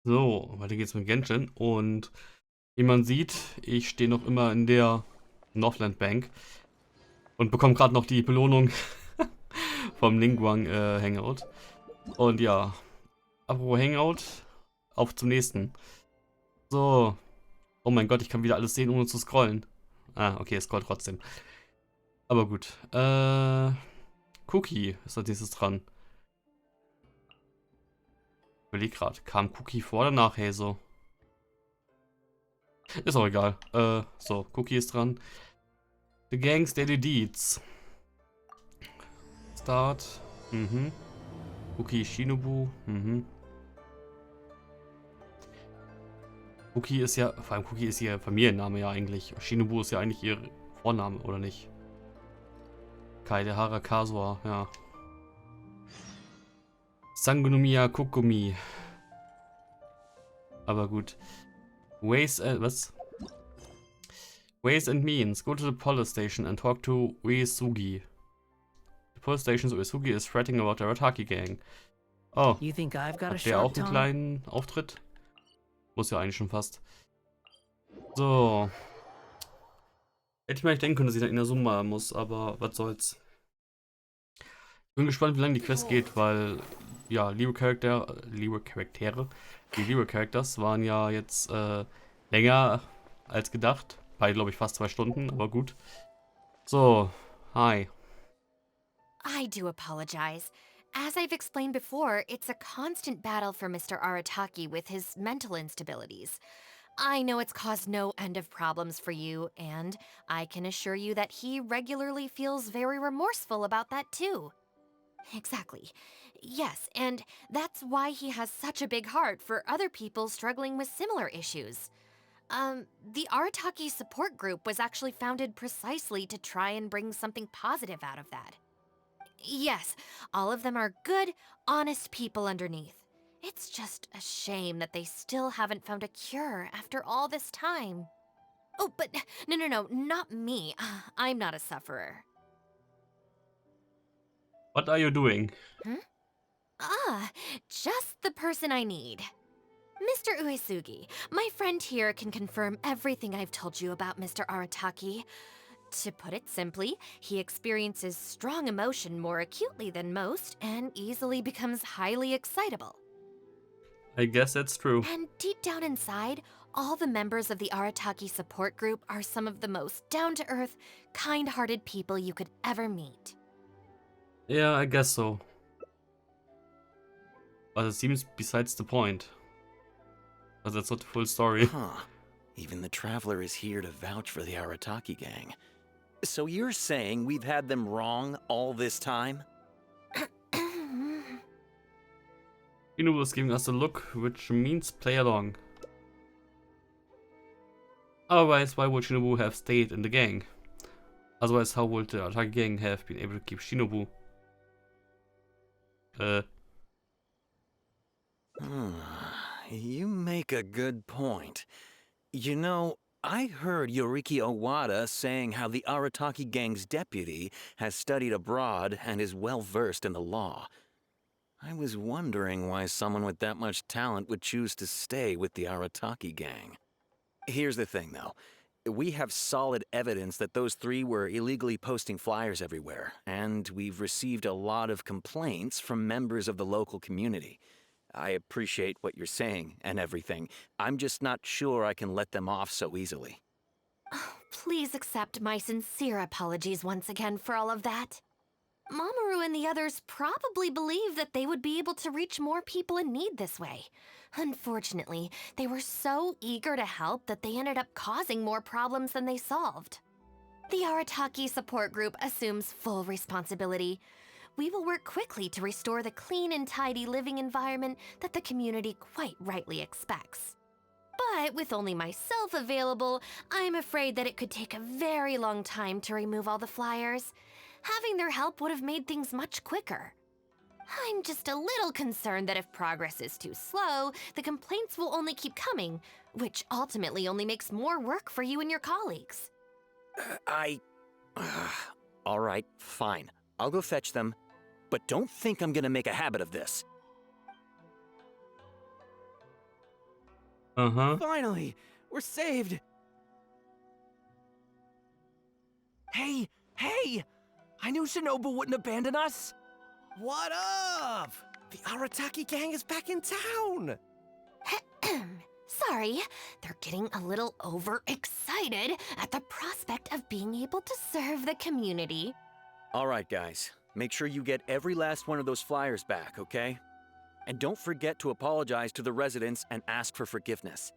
So, weiter geht's mit Genshin. Und wie man sieht, ich stehe noch immer in der Northland Bank und bekomme gerade noch die Belohnung vom Lingguang Hangout. Und ja, apropos Hangout, auf zum nächsten. So, oh mein Gott, ich kann wieder alles sehen, ohne zu scrollen. Ah, okay, es scrollt trotzdem. Aber gut. Cookie ist als nächstes dran. Ich überleg grad, kam Cookie vor oder nach Hazel? Ist auch egal. So, Cookie ist dran. The Gang's Daily Deeds. Start. Mhm. Cookie Shinobu. Mhm. Cookie ist ja, vor allem Cookie ist ihr Familienname ja eigentlich. Shinobu ist ja eigentlich ihr Vorname, oder nicht? Kaedehara Kasua, ja. Sangonomiya Kokumi. Aber gut. Was? Ways and means. Go to the police station and talk to Uesugi. The police station's Uesugi is fretting about the Arataki gang. Oh. You think I've got a Hat der shot, auch einen Tom? kleinen Auftritt? Muss ja eigentlich schon fast. So. Hätte ich mir nicht denken können, dass ich da in der Summe haben muss, aber was soll's. Bin gespannt, wie lange die Quest geht, weil, ja, liebe Charaktere, die liebe Characters waren ja jetzt länger als gedacht. Bei, glaube ich, fast 2 Stunden, aber gut. So, hi. I do apologize. As I've explained before, it's a constant battle for Mr. Arataki with his mental instabilities. I know it's caused no end of problems for you, and I can assure you that he regularly feels very remorseful about that too. Exactly. Yes, and that's why he has such a big heart for other people struggling with similar issues. The Arataki support group was actually founded precisely to try and bring something positive out of that. Yes, all of them are good, honest people underneath. It's just a shame that they still haven't found a cure after all this time. Oh, but no, not me. I'm not a sufferer. What are you doing? Ah, just the person I need. Mr. Uesugi, my friend here can confirm everything I've told you about Mr. Arataki. To put it simply, he experiences strong emotion more acutely than most and easily becomes highly excitable. I guess that's true. And deep down inside, all the members of the Arataki support group are some of the most down-to-earth, kind-hearted people you could ever meet. Yeah, I guess so. But it seems besides the point. But that's not the full story. Huh. Even the Traveler is here to vouch for the Arataki gang. So you're saying we've had them wrong all this time? Shinobu is giving us a look, which means play along. Otherwise, why would Shinobu have stayed in the gang? Otherwise, how would the Arataki gang have been able to keep Shinobu? You make a good point. You know, I heard Yoriki Owada saying how the Arataki gang's deputy has studied abroad and is well versed in the law. I was wondering why someone with that much talent would choose to stay with the Arataki gang. Here's the thing, though. We have solid evidence that those three were illegally posting flyers everywhere, and we've received a lot of complaints from members of the local community. I appreciate what you're saying and everything. I'm just not sure I can let them off so easily. Please accept my sincere apologies once again for all of that. Mamoru and the others probably believed that they would be able to reach more people in need this way. Unfortunately, they were so eager to help that they ended up causing more problems than they solved. The Arataki support group assumes full responsibility. We will work quickly to restore the clean and tidy living environment that the community quite rightly expects. But with only myself available, I'm afraid that it could take a very long time to remove all the flyers. Having their help would have made things much quicker. I'm just a little concerned that if progress is too slow, the complaints will only keep coming, which ultimately only makes more work for you and your colleagues. All right, fine. I'll go fetch them. But don't think I'm gonna make a habit of this. Aha. Finally, we're saved. Hey, hey! I knew Shinobu wouldn't abandon us. What up? The Arataki gang is back in town. Sorry, they're getting a little overexcited at the prospect of being able to serve the community. All right, guys. Make sure you get every last one of those flyers back, okay? And don't forget to apologize to the residents and ask for forgiveness.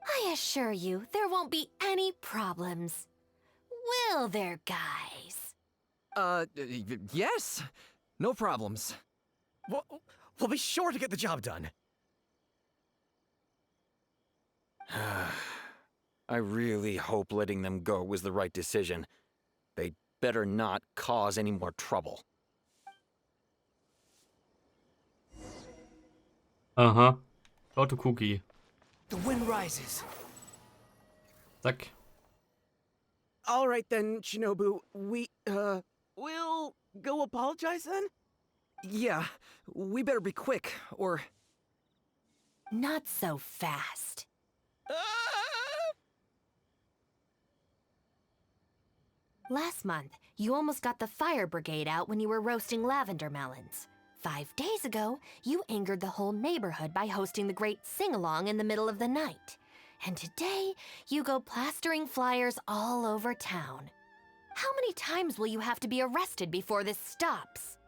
I assure you, there won't be any problems. Will there, guys? Yes. No problems. We'll be sure to get the job done. I really hope letting them go was the right decision. They better not cause any more trouble. Aha. Laute Cookie. The wind rises. Zack. All right then, Shinobu. We'll go apologize then? Yeah, we better be quick, or... Not so fast. Last month, you almost got the fire brigade out when you were roasting lavender melons. 5 days ago, you angered the whole neighborhood by hosting the great sing-along in the middle of the night. And today, you go plastering flyers all over town. How many times will you have to be arrested before this stops?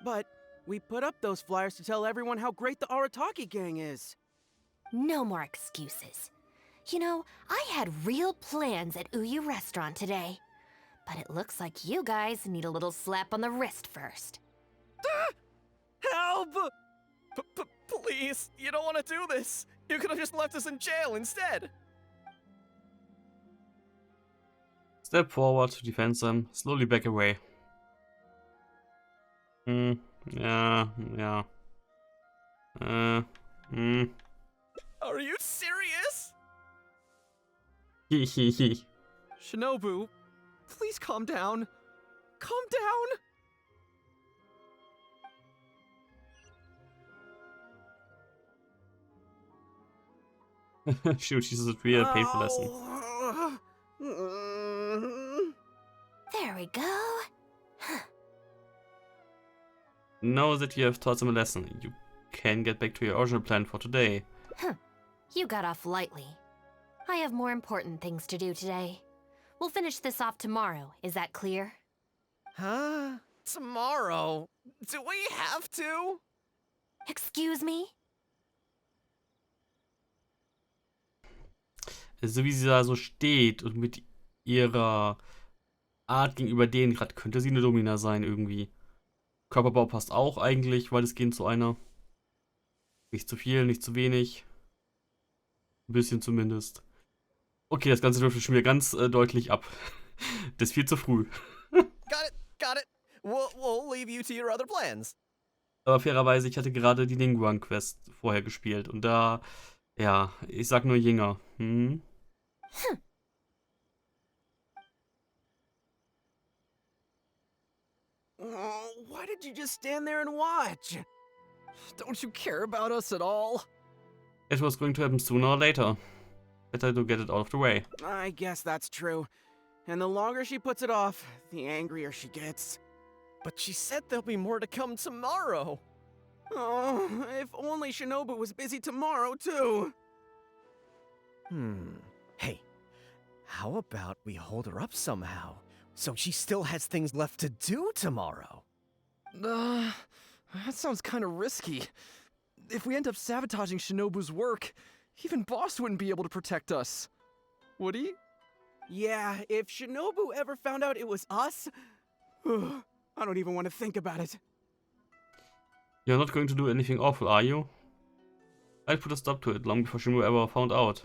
But we put up those flyers to tell everyone how great the Arataki gang is. No more excuses. You know, I had real plans at Uyu Restaurant today. But it looks like you guys need a little slap on the wrist first. Help! Please, you don't want to do this. You could have just left us in jail instead. Step forward to defend them. Slowly back away. Yeah. Are you serious? Hehehe. Shinobu, please calm down. Calm down! Shoot, this is a real painful lesson. There we go. Now that you have taught them a lesson, you can get back to your original plan for today. You got off lightly. I have more important things to do today. We'll finish this off tomorrow, is that clear? Huh? Tomorrow? Do we have to? Excuse me? So wie sie da so steht und mit ihrer Art gegenüber denen gerade, könnte sie eine Domina sein irgendwie. Körperbau passt auch eigentlich, weil es geht zu einer. Nicht zu viel, nicht zu wenig. Ein bisschen zumindest. Okay, das Ganze läuft schon wieder ganz deutlich ab. Das ist viel zu früh. Got it. We'll leave you to your other plans. Aber fairerweise, ich hatte gerade die Ningguang-Quest vorher gespielt. Und da, ja, ich sag nur Jinger. Oh, why did you just stand there and watch? Don't you care about us at all? It was going to happen sooner or later. Better to get it out of the way. I guess that's true. And the longer she puts it off, the angrier she gets. But she said there'll be more to come tomorrow. Oh, if only Shinobu was busy tomorrow, too. Hey, how about we hold her up somehow, so she still has things left to do tomorrow? That sounds kind of risky. If we end up sabotaging Shinobu's work, even Boss wouldn't be able to protect us. Would he? Yeah, if Shinobu ever found out it was us, I don't even want to think about it. You're not going to do anything awful, are you? I'd put a stop to it long before Shinobu ever found out.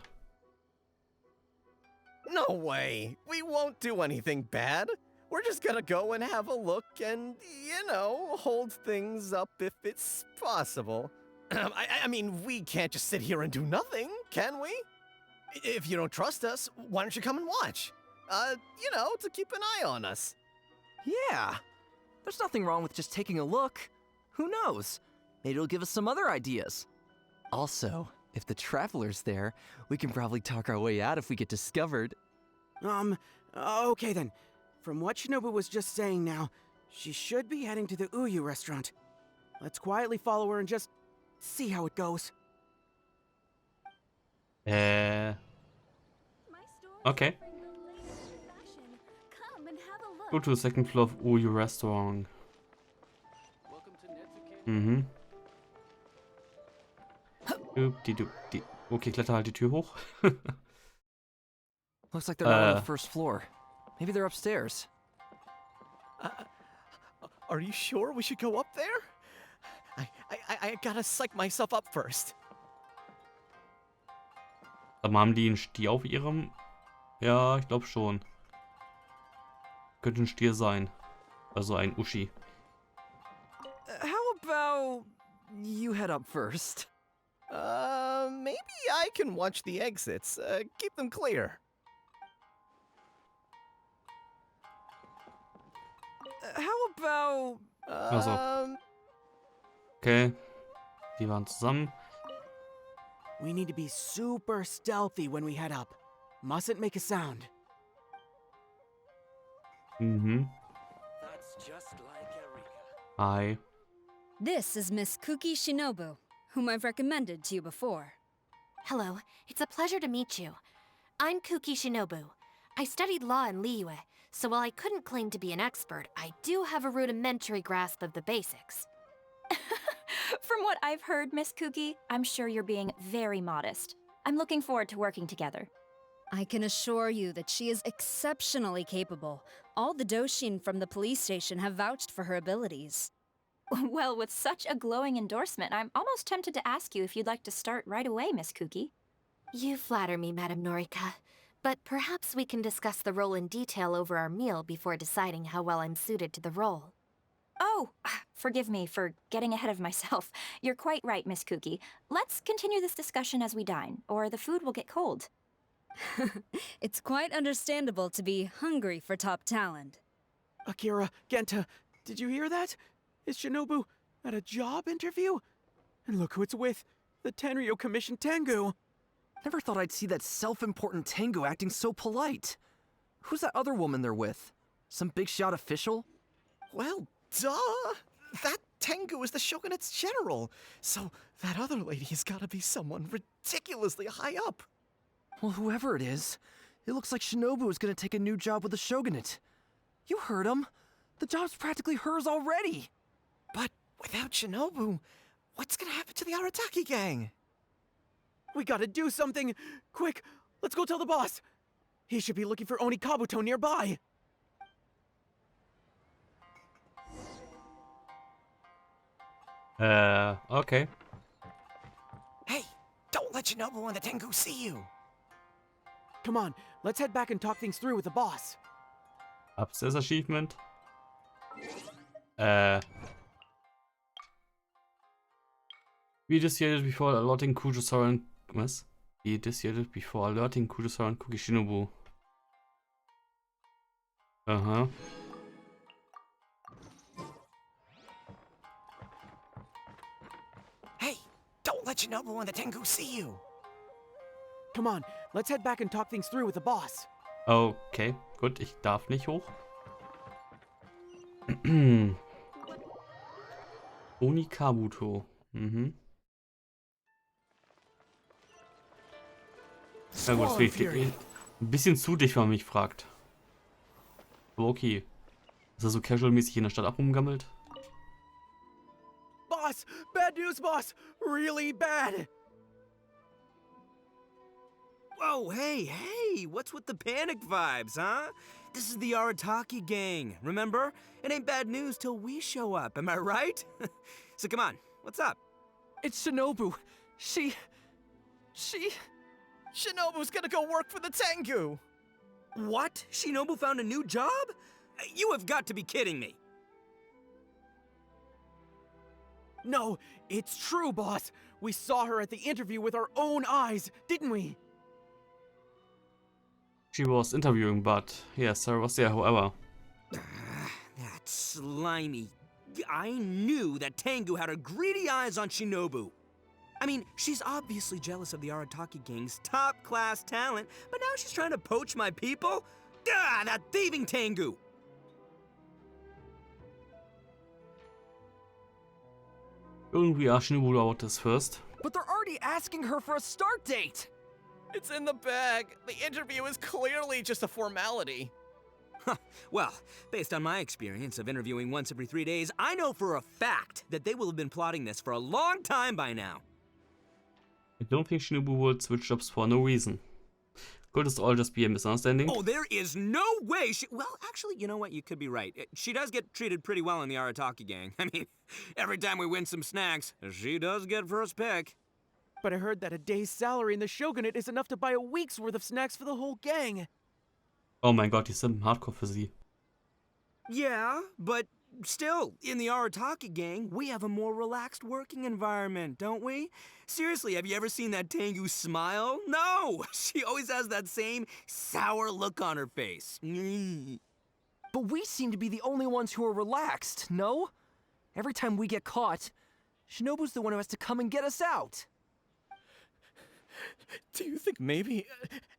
No way. We won't do anything bad. We're just gonna go and have a look and, hold things up if it's possible. I mean, we can't just sit here and do nothing, can we? If you don't trust us, why don't you come and watch? To keep an eye on us. Yeah. There's nothing wrong with just taking a look. Who knows? Maybe it'll give us some other ideas. Also, If the traveler's there, we can probably talk our way out if we get discovered. Okay then. From what Shinobu was just saying now, she should be heading to the Uyu restaurant. Let's quietly follow her and just see how it goes. Okay. Go to the second floor of Uyu restaurant. Mhm. Okay, kletter halt die Tür hoch. Looks like they're not on the first floor. Maybe they're upstairs. Are you sure we should go up there? I gotta psych myself up first. Aber haben die einen Stier auf ihrem... Ja, ich glaube schon. Könnte ein Stier sein. Also ein Uschi. How about you head up first? Maybe I can watch the exits. Keep them clear. How about... Also. Okay. Die waren zusammen. We need to be super stealthy when we head up. Mustn't make a sound. Mhm. That's just like Eureka. Hi. This is Miss Kuki Shinobu, whom I've recommended to you before. Hello, it's a pleasure to meet you. I'm Kuki Shinobu. I studied law in Liyue, so while I couldn't claim to be an expert, I do have a rudimentary grasp of the basics. From what I've heard, Miss Kuki, I'm sure you're being very modest. I'm looking forward to working together. I can assure you that she is exceptionally capable. All the Doshin from the police station have vouched for her abilities. Well, with such a glowing endorsement, I'm almost tempted to ask you if you'd like to start right away, Miss Kuki. You flatter me, Madame Norika. But perhaps we can discuss the role in detail over our meal before deciding how well I'm suited to the role. Oh, forgive me for getting ahead of myself. You're quite right, Miss Kuki. Let's continue this discussion as we dine, or the food will get cold. It's quite understandable to be hungry for top talent. Akira, Genta, did you hear that? Is Shinobu at a job interview? And look who it's with, the Tenryo Commission Tengu. Never thought I'd see that self-important Tengu acting so polite. Who's that other woman they're with? Some big shot official? Well, duh! That Tengu is the Shogunate's general, so that other lady has gotta be someone ridiculously high up. Well, whoever it is, it looks like Shinobu is gonna take a new job with the Shogunate. You heard him. The job's practically hers already. But without Shinobu, what's gonna happen to the Arataki gang? We gotta do something! Quick, let's go tell the boss! He should be looking for Oni Kabuto nearby! Okay. Hey, don't let Shinobu and the Tengu see you! Come on, let's head back and talk things through with the boss. Upstairs Achievement. We decided before alerting Kujusora and... Was? We decided before alerting Kujusora and Kuki Shinobu. Uh-huh. Hey, don't let Shinobu and the Tengu see you! Come on, let's head back and talk things through with the boss. Okay, gut, ich darf nicht hoch. Oni Kabuto. Mhm. Na gut, das ein bisschen zu dicht, wenn man mich fragt. Aber okay. Ist er so casual-mäßig in der Stadt rumgammelt? Boss! Bad news, boss! Really bad! Whoa, hey, what's with the panic vibes, huh? This is the Arataki gang, remember? It ain't bad news till we show up, am I right? So come on, what's up? It's Shinobu. Shinobu's gonna go work for the Tengu! What? Shinobu found a new job? You have got to be kidding me. No, it's true, boss! We saw her at the interview with our own eyes, didn't we? She was interviewing, but yes, I was there, however. That slimy... I knew that Tengu had her greedy eyes on Shinobu. I mean, she's obviously jealous of the Arataki gang's top-class talent, but now she's trying to poach my people? Gah, that thieving Tengu! Irgendwie Shinobu about this first. But they're already asking her for a start date! It's in the bag. The interview is clearly just a formality. Well, based on my experience of interviewing once every 3 days, I know for a fact that they will have been plotting this for a long time by now. I don't think Shinobu would switch jobs for no reason. Could this all just be a misunderstanding? Oh, there is no way she... Well, actually, you know what? You could be right. She does get treated pretty well in the Arataki gang. I mean, every time we win some snacks, she does get first pick. But I heard that a day's salary in the Shogunate is enough to buy a week's worth of snacks for the whole gang. Oh mein Gott, die sind hardcore für sie. Yeah, but still, in the Arataki gang, we have a more relaxed working environment, don't we? Seriously, have you ever seen that Tengu smile? No! She always has that same sour look on her face. But we seem to be the only ones who are relaxed, no? Every time we get caught, Shinobu's the one who has to come and get us out. Do you think maybe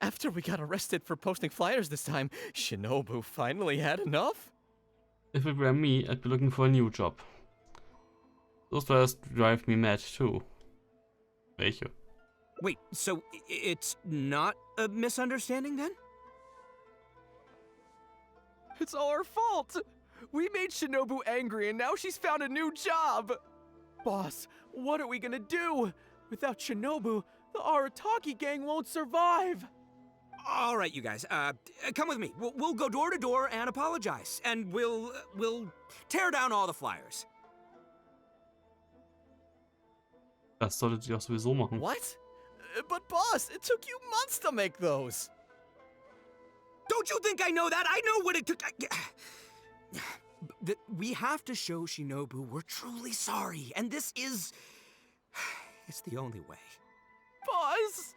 after we got arrested for posting flyers this time, Shinobu finally had enough? If it were me, I'd be looking for a new job. Those flyers drive me mad too. Welche? Wait, so it's not a misunderstanding then? It's all our fault! We made Shinobu angry and now she's found a new job! Boss, what are we gonna do? Without Shinobu, the Arataki gang won't survive! All right, you guys, come with me. We'll go door to door and apologize, and we'll tear down all the flyers. Das solltet ihr auch sowieso machen. What? But boss, it took you months to make those. Don't you think I know that? I know what it took. We have to show Shinobu we're truly sorry, and this is... It's the only way. Boss!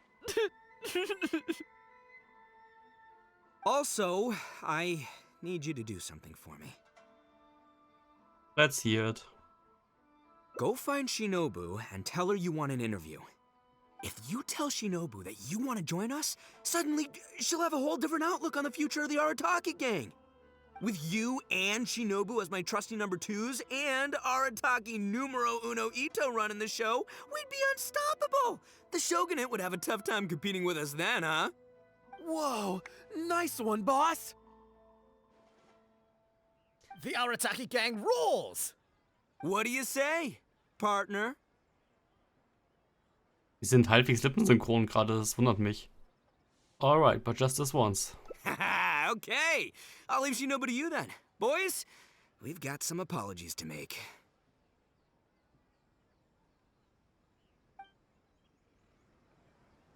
Also, I need you to do something for me. Let's hear it. Go find Shinobu and tell her you want an interview. If you tell Shinobu that you want to join us, suddenly she'll have a whole different outlook on the future of the Arataki gang. With you and Shinobu as my trusty number twos and Arataki numero uno Ito running the show, we'd be unstoppable. The Shogunate would have a tough time competing with us then, huh? Whoa, nice one, boss! The Arataki gang rules! What do you say, partner? Die sind halbwegs lippensynchron gerade, das wundert mich. Alright, but just this once. Okay, I'll leave Shinobu to you then. Boys, we've got some apologies to make.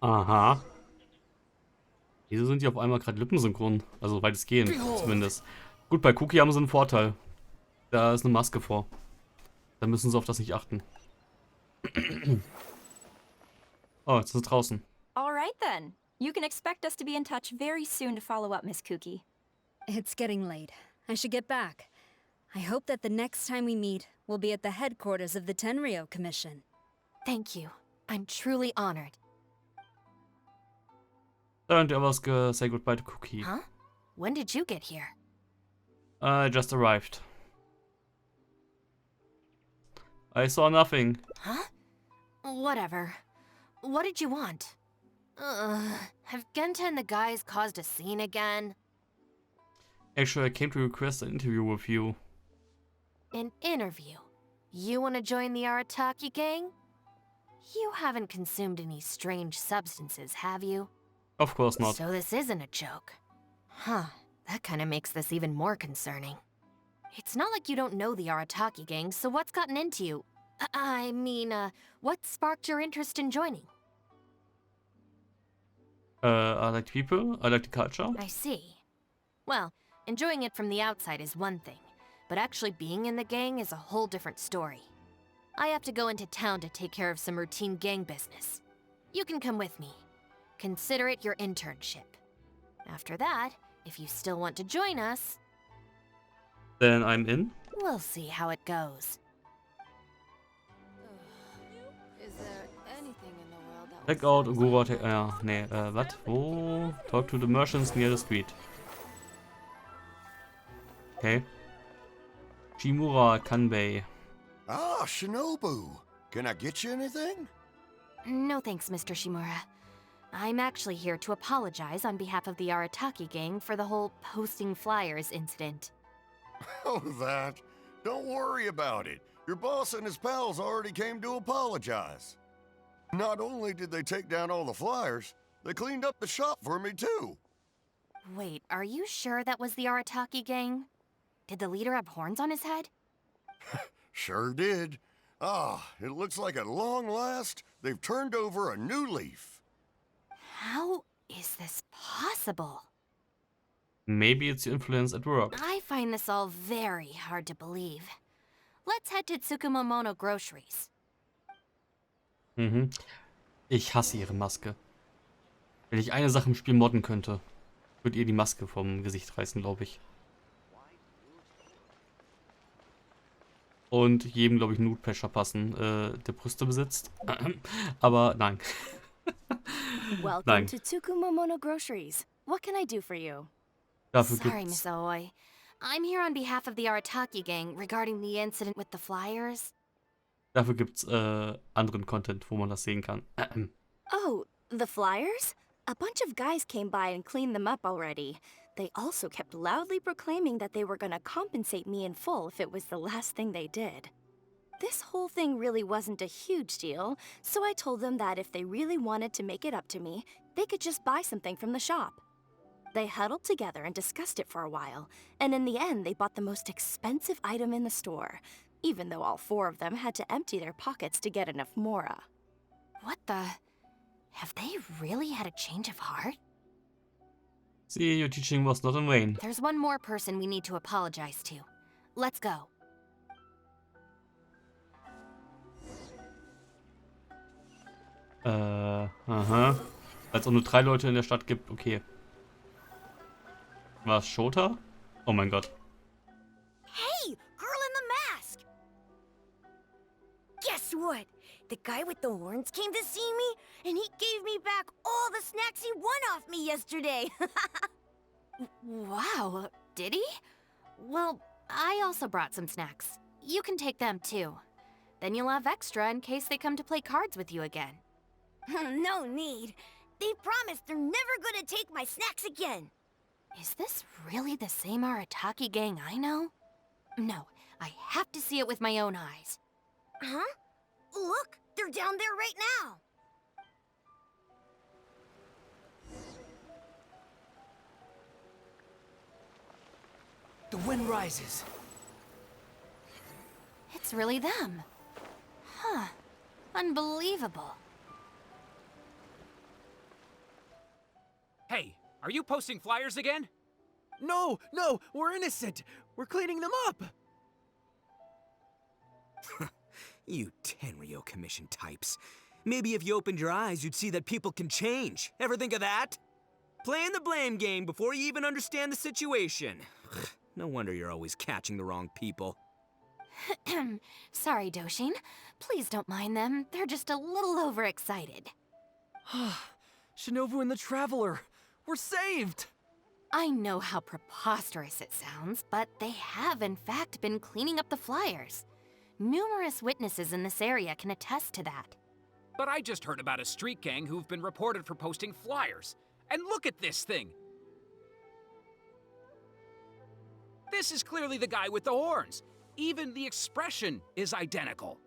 Aha. Wieso sind die auf einmal gerade lippensynchron? Also weitestgehend zumindest. Gut, bei Cookie haben sie einen Vorteil. Da ist eine Maske vor. Da müssen sie auf das nicht achten. Oh, jetzt sind sie draußen. All right then. You can expect us to be in touch very soon to follow up, Miss Kuki. It's getting late. I should get back. I hope that the next time we meet, we'll be at the headquarters of the Tenryou Commission. Thank you. I'm truly honored. Don't ever say goodbye to Cookie. Huh? When did you get here? I just arrived. I saw nothing. Huh? Whatever. What did you want? Have Genta and the guys caused a scene again? Actually, I came to request an interview with you. An interview? You want to join the Arataki gang? You haven't consumed any strange substances, have you? Of course not. So this isn't a joke. Huh, that kind of makes this even more concerning. It's not like you don't know the Arataki gang, so what's gotten into you? I mean, what sparked your interest in joining? I like the people, I like the culture. I see. Well, enjoying it from the outside is one thing, but actually being in the gang is a whole different story. I have to go into town to take care of some routine gang business. You can come with me. Consider it your internship. After that, if you still want to join us, Then I'm in. we'll see how it goes. Is there any Check out Gura. Nee, was? Wo? Talk to the merchants near the street. Okay. Shimura Kanbei. Ah, Shinobu. Can I get you anything? No thanks, Mr. Shimura. I'm actually here to apologize on behalf of the Arataki gang for the whole posting flyers incident. Oh, that. Don't worry about it. Your boss and his pals already came to apologize. Not only did they take down all the flyers, they cleaned up the shop for me too. Wait, are you sure that was the Arataki gang? Did the leader have horns on his head? Sure did. Ah, it looks like at long last, they've turned over a new leaf. How is this possible? Maybe it's your influence at work. I find this all very hard to believe. Let's head to Tsukumomono Groceries. Mhm. Ich hasse ihre Maske. Wenn ich eine Sache im Spiel modden könnte, würde ihr die Maske vom Gesicht reißen, glaube ich. Und jedem, glaube ich, einen Nutpatcher passen, der Brüste besitzt. Aber nein. Welcome Nein. to Tsukumomono Groceries. What can I do for you? Dafür Sorry, gibt's, Miss Aoi. I'm here on behalf of the Arataki gang regarding the incident with the flyers. dafür gibt's anderen Content, wo man das sehen kann. Oh, the flyers? A bunch of guys came by and cleaned them up already. They also kept loudly proclaiming that they were gonna compensate me in full if it was the last thing they did. This whole thing really wasn't a huge deal, so I told them that if they really wanted to make it up to me, they could just buy something from the shop. They huddled together and discussed it for a while, and in the end they bought the most expensive item in the store, even though all four of them had to empty their pockets to get enough mora. What the? Have they really had a change of heart? See, your teaching was not in vain. There's one more person we need to apologize to. Let's go. Aha. Als auch nur 3 Leute in der Stadt gibt, okay. War es Shota? Oh mein Gott. Hey, girl in the mask! Guess what? The guy with the horns came to see me, and he gave me back all the snacks he won off me yesterday. Wow, did he? Well, I also brought some snacks. You can take them too. Then you'll have extra in case they come to play cards with you again. No need. They promised they're never gonna take my snacks again. Is this really the same Arataki gang I know? No, I have to see it with my own eyes. Huh? Look, they're down there right now. The wind rises. It's really them. Huh. Unbelievable. Hey, are you posting flyers again? No, we're innocent. We're cleaning them up. You Tenryo Commission types. Maybe if you opened your eyes, you'd see that people can change. Ever think of that? Playing the blame game before you even understand the situation. No wonder you're always catching the wrong people. Sorry, Doshin. Please don't mind them. They're just a little overexcited. Shinobu and the Traveler. We're saved! I know how preposterous it sounds, but they have in fact been cleaning up the flyers. Numerous witnesses in this area can attest to that. But I just heard about a street gang who've been reported for posting flyers. And look at this thing! This is clearly the guy with the horns. Even the expression is identical.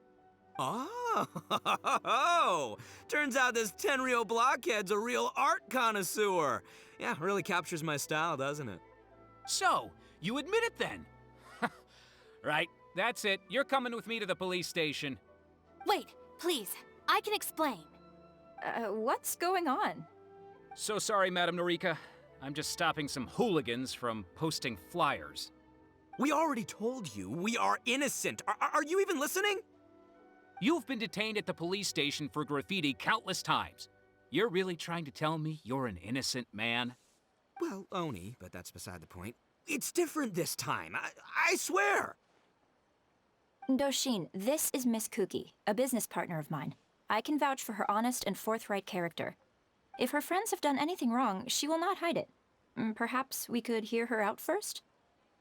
Oh, turns out this Tenryo blockhead's a real art connoisseur. Yeah, really captures my style, doesn't it? So, you admit it then? Right, that's it. You're coming with me to the police station. Wait, please. I can explain. What's going on? So sorry, Madam Norika. I'm just stopping some hooligans from posting flyers. We already told you we are innocent. Are you even listening? You've been detained at the police station for graffiti countless times. You're really trying to tell me you're an innocent man? Well, Oni, but that's beside the point. It's different this time. I swear. Doshin, this is Miss Kuki, a business partner of mine. I can vouch for her honest and forthright character. If her friends have done anything wrong, she will not hide it. Perhaps we could hear her out first?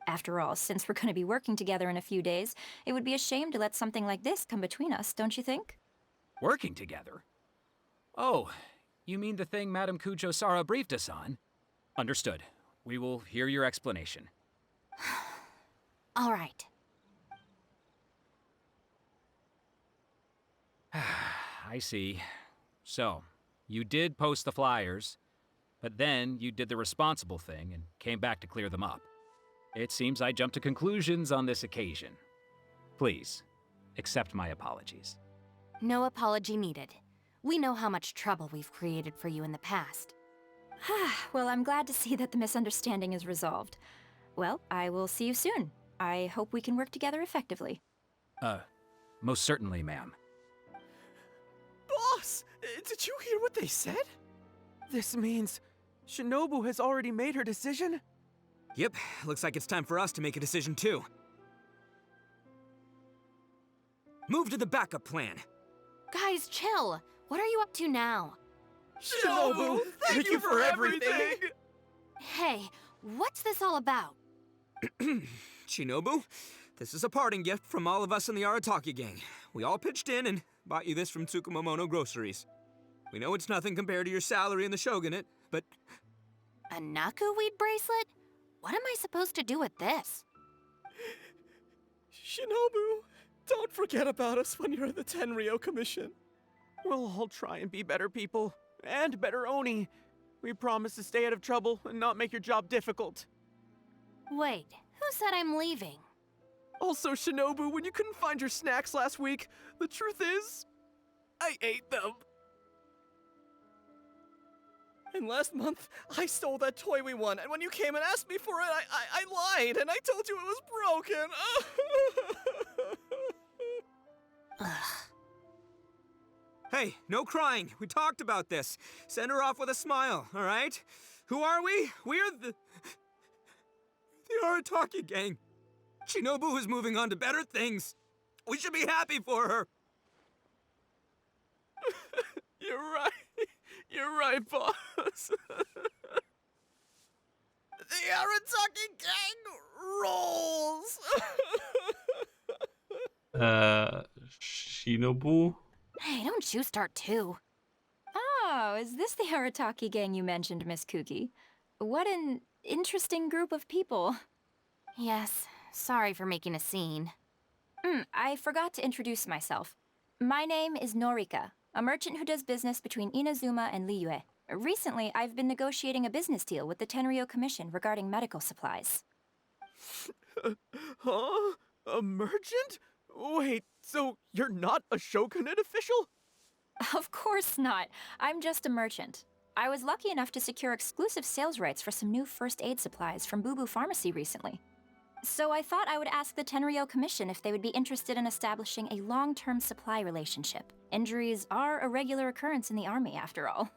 After all, since we're going to be working together in a few days, it would be a shame to let something like this come between us, don't you think? Working together? Oh, you mean the thing Madame Kujo-Sara briefed us on? Understood. We will hear your explanation. All right. I see. So, you did post the flyers, but then you did the responsible thing and came back to clear them up. It seems I jumped to conclusions on this occasion. Please, accept my apologies. No apology needed. We know how much trouble we've created for you in the past. Well, I'm glad to see that the misunderstanding is resolved. Well, I will see you soon. I hope we can work together effectively. Most certainly, ma'am. Boss, did you hear what they said? This means Shinobu has already made her decision? Yep, looks like it's time for us to make a decision too. Move to the backup plan. Guys, chill. What are you up to now? Shinobu, thank you for everything! Hey, what's this all about? Shinobu, this is a parting gift from all of us in the Arataki gang. We all pitched in and bought you this from Tsukumomono Groceries. We know it's nothing compared to your salary in the Shogunate, but... A Naku weed bracelet? What am I supposed to do with this? Shinobu, don't forget about us when you're in the Tenryou Commission. We'll all try and be better people, and better Oni. We promise to stay out of trouble and not make your job difficult. Wait, who said I'm leaving? Also, Shinobu, when you couldn't find your snacks last week, the truth is, I ate them. And last month, I stole that toy we won, and when you came and asked me for it, I lied, and I told you it was broken. Hey, no crying. We talked about this. Send her off with a smile, all right? Who are we? We're the Arataki gang. Shinobu is moving on to better things. We should be happy for her. You're right. You're right, boss. The Arataki gang rolls! Shinobu? Hey, don't you start too. Oh, is this the Arataki gang you mentioned, Miss Kuki? What an interesting group of people. Yes, sorry for making a scene. I forgot to introduce myself. My name is Norika, a merchant who does business between Inazuma and Liyue. Recently, I've been negotiating a business deal with the Tenryou Commission regarding medical supplies. Huh? A merchant? Wait, so you're not a Shogunate official? Of course not. I'm just a merchant. I was lucky enough to secure exclusive sales rights for some new first aid supplies from Boo Boo Pharmacy recently. So I thought I would ask the Tenryou Commission if they would be interested in establishing a long-term supply relationship. Injuries are a regular occurrence in the army, after all.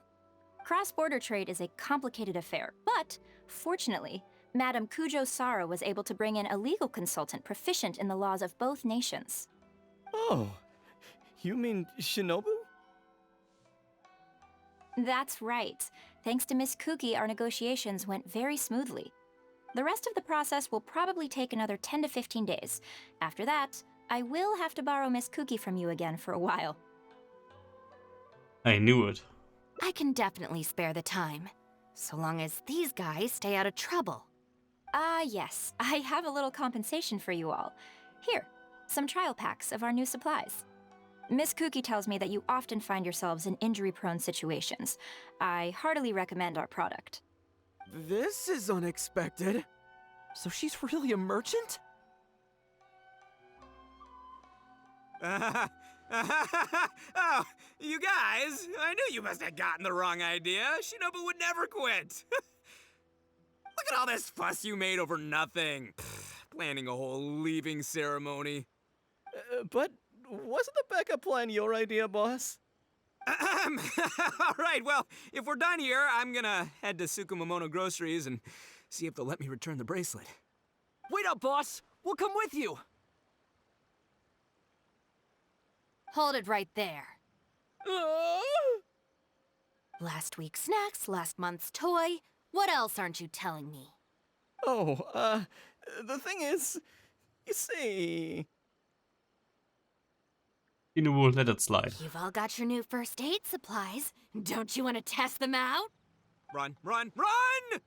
Cross-border trade is a complicated affair, but fortunately, Madame Kujo-Sara was able to bring in a legal consultant proficient in the laws of both nations. Oh, you mean Shinobu? That's right. Thanks to Miss Kuki, our negotiations went very smoothly. The rest of the process will probably take another 10 to 15 days. After that, I will have to borrow Miss Kuki from you again for a while. I knew it. I can definitely spare the time, so long as these guys stay out of trouble. Yes. I have a little compensation for you all. Here, some trial packs of our new supplies. Miss Kuki tells me that you often find yourselves in injury-prone situations. I heartily recommend our product. This is unexpected. So she's really a merchant? Oh, you guys, I knew you must have gotten the wrong idea. Shinobu would never quit. Look at all this fuss you made over nothing. Planning a whole leaving ceremony. But wasn't the backup plan your idea, boss? All right, well, if we're done here, I'm gonna head to Tsukumomono Groceries and see if they'll let me return the bracelet. Wait up, boss! We'll come with you! Hold it right there. Last week's snacks, last month's toy. What else aren't you telling me? Oh, the thing is, you see... Inu, let it slide. You've all got your new first aid supplies. Don't you want to test them out? Run, run, run!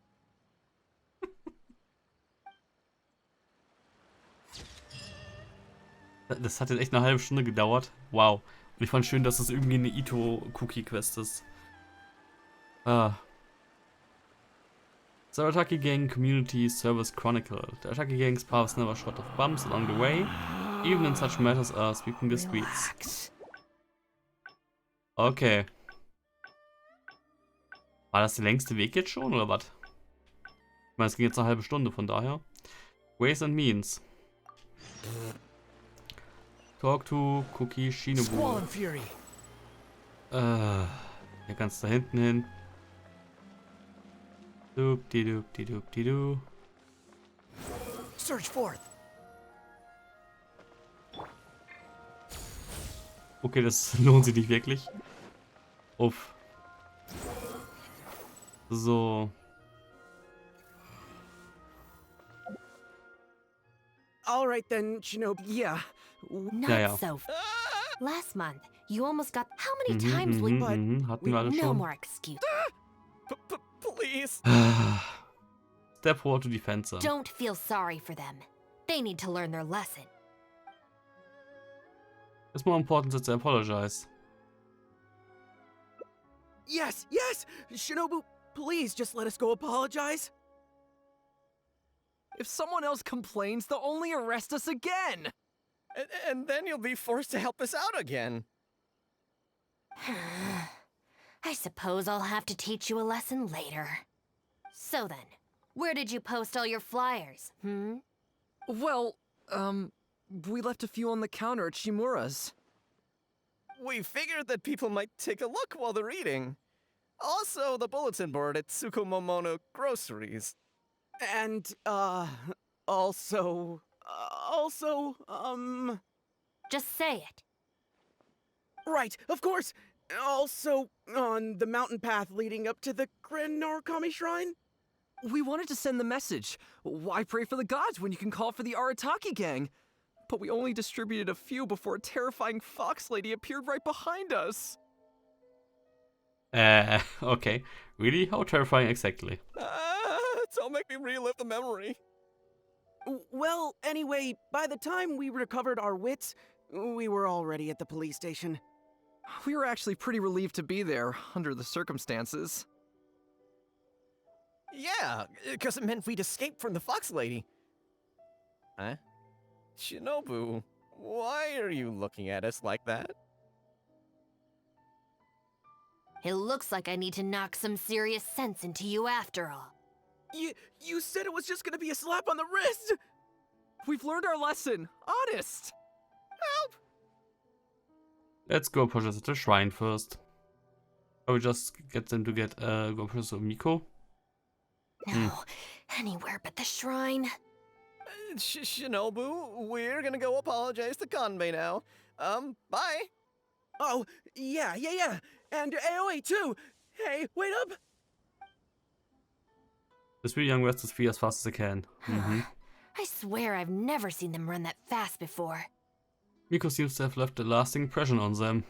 Das hat jetzt echt eine halbe Stunde gedauert. Wow. Und ich fand schön, dass es irgendwie eine Ito-Cookie-Quest ist. Ah. The Arataki Gang Community Service Chronicle. The Arataki Gang's paths never short of bumps along the way, even in such matters as sweeping the streets. Okay. War das der längste Weg jetzt schon, oder was? Ich meine, es ging jetzt eine halbe Stunde, von daher. Ways and Means. Talk to Cookie Shinobu. Hier kannst du da hinten hin. Doop-di-doop-di-doop-di-doo. Search forth. Okay, das lohnt sich nicht wirklich. Uff. So. All right then, Shinobi. Yeah. Not so. Last month, you almost got. How many times will you? Hatten wir alle No schon. more excuse. Please. Step forward to defend them. Don't feel sorry for them. They need to learn their lesson. It's more important that they apologize. Yes, yes! Shinobu, please just let us go apologize. If someone else complains, they'll only arrest us again. And then you'll be forced to help us out again. I suppose I'll have to teach you a lesson later. So then, where did you post all your flyers, Well, we left a few on the counter at Shimura's. We figured that people might take a look while they're eating. Also, the bulletin board at Tsukumomono Groceries. And, also... Just say it. Right, of course! Also, on the mountain path leading up to the Grand Narukami Shrine? We wanted to send the message. Why pray for the gods when you can call for the Arataki Gang? But we only distributed a few before a terrifying fox lady appeared right behind us. Okay. Really? How terrifying exactly? Don't make me relive the memory. Well, anyway, by the time we recovered our wits, we were already at the police station. We were actually pretty relieved to be there, under the circumstances. Yeah, because it meant we'd escape from the fox lady. Huh? Shinobu, why are you looking at us like that? It looks like I need to knock some serious sense into you after all. You said it was just gonna be a slap on the wrist! We've learned our lesson. Honest! Help! Let's go purchase at the shrine first. Or we just get them to go purchase Miko? No, anywhere but the shrine. Shinobu, we're gonna go apologize to Kanbei now. Bye. Oh, yeah. And Aoi too! Hey, wait up! The three young restless flee as fast as they can. I swear I've never seen them run that fast before. Miko seems to have left a lasting impression on them.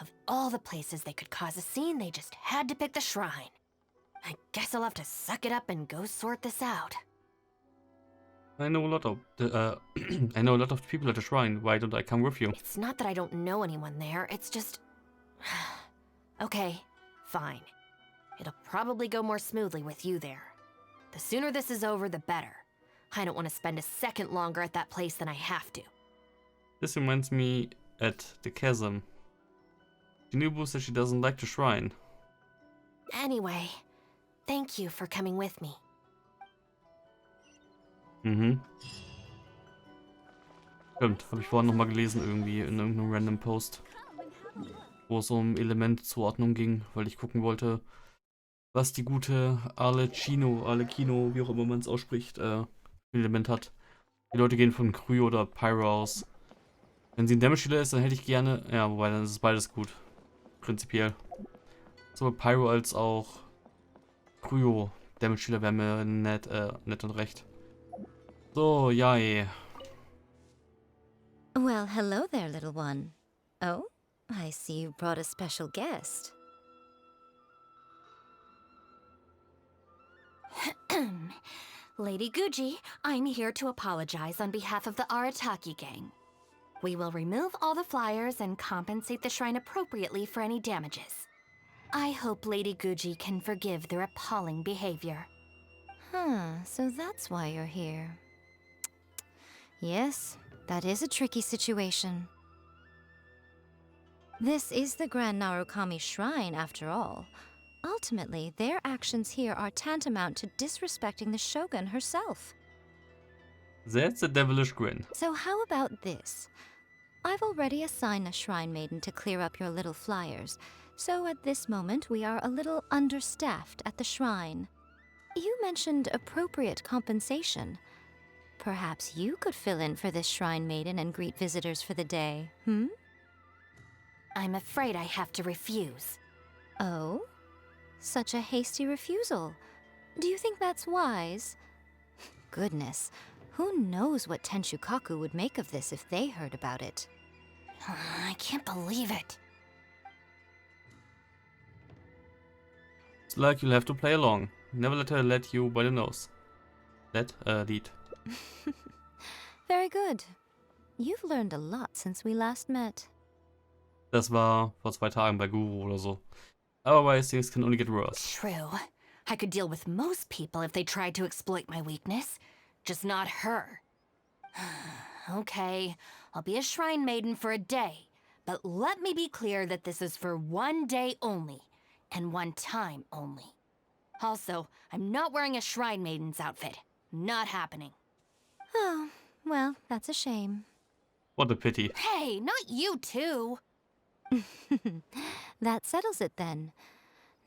Of all the places they could cause a scene, they just had to pick the shrine. I guess I'll have to suck it up and go sort this out. I know a lot of I know a lot of people at the shrine. Why don't I come with you? It's not that I don't know anyone there, it's just... Okay, fine. It'll probably go more smoothly with you there. The sooner this is over, the better. I don't want to spend a second longer at that place than I have to. This reminds me at the chasm. Shinobu says she doesn't like the shrine. Anyway, thank you for coming with me. Stimmt, habe ich vorhin nochmal gelesen irgendwie in irgendeinem random Post, wo es um Elementzuordnung ging, weil ich gucken wollte, was die gute Arlecchino, wie auch immer man es ausspricht, Element hat. Die Leute gehen von Kryo oder Pyro aus. Wenn sie ein Damage-Dealer ist, dann hätte ich gerne... Ja, wobei, dann ist es beides gut. Prinzipiell. Sowohl Pyro als auch Kryo. Damage-Dealer wäre mir nett und recht. So, yay. Well, hello there, little one. Oh, I see you brought a special guest. Lady Guji, I'm here to apologize on behalf of the Arataki gang. We will remove all the flyers and compensate the shrine appropriately for any damages. I hope Lady Guji can forgive their appalling behavior. Huh, so that's why you're here. Yes, that is a tricky situation. This is the Grand Narukami Shrine, after all. Ultimately, their actions here are tantamount to disrespecting the Shogun herself. That's a devilish grin. So how about this? I've already assigned a shrine maiden to clear up your little flyers, so at this moment we are a little understaffed at the shrine. You mentioned appropriate compensation. Perhaps you could fill in for this shrine maiden and greet visitors for the day, hmm? I'm afraid I have to refuse. Oh? Such a hasty refusal. Do you think that's wise? Goodness, who knows what Tenshukaku would make of this if they heard about it? I can't believe it. It's like you'll have to play along. Never let her let you by the nose. Lead. Very good. You've learned a lot since we last met. Das war vor 2 Tagen bei Guru oder so. Otherwise, things can only get worse. True. I could deal with most people if they tried to exploit my weakness. Just not her. Okay, I'll be a shrine maiden for a day. But let me be clear that this is for one day only. And one time only. Also, I'm not wearing a shrine maiden's outfit. Not happening. Oh, well, that's a shame. What a pity. Hey, not you too! That settles it then.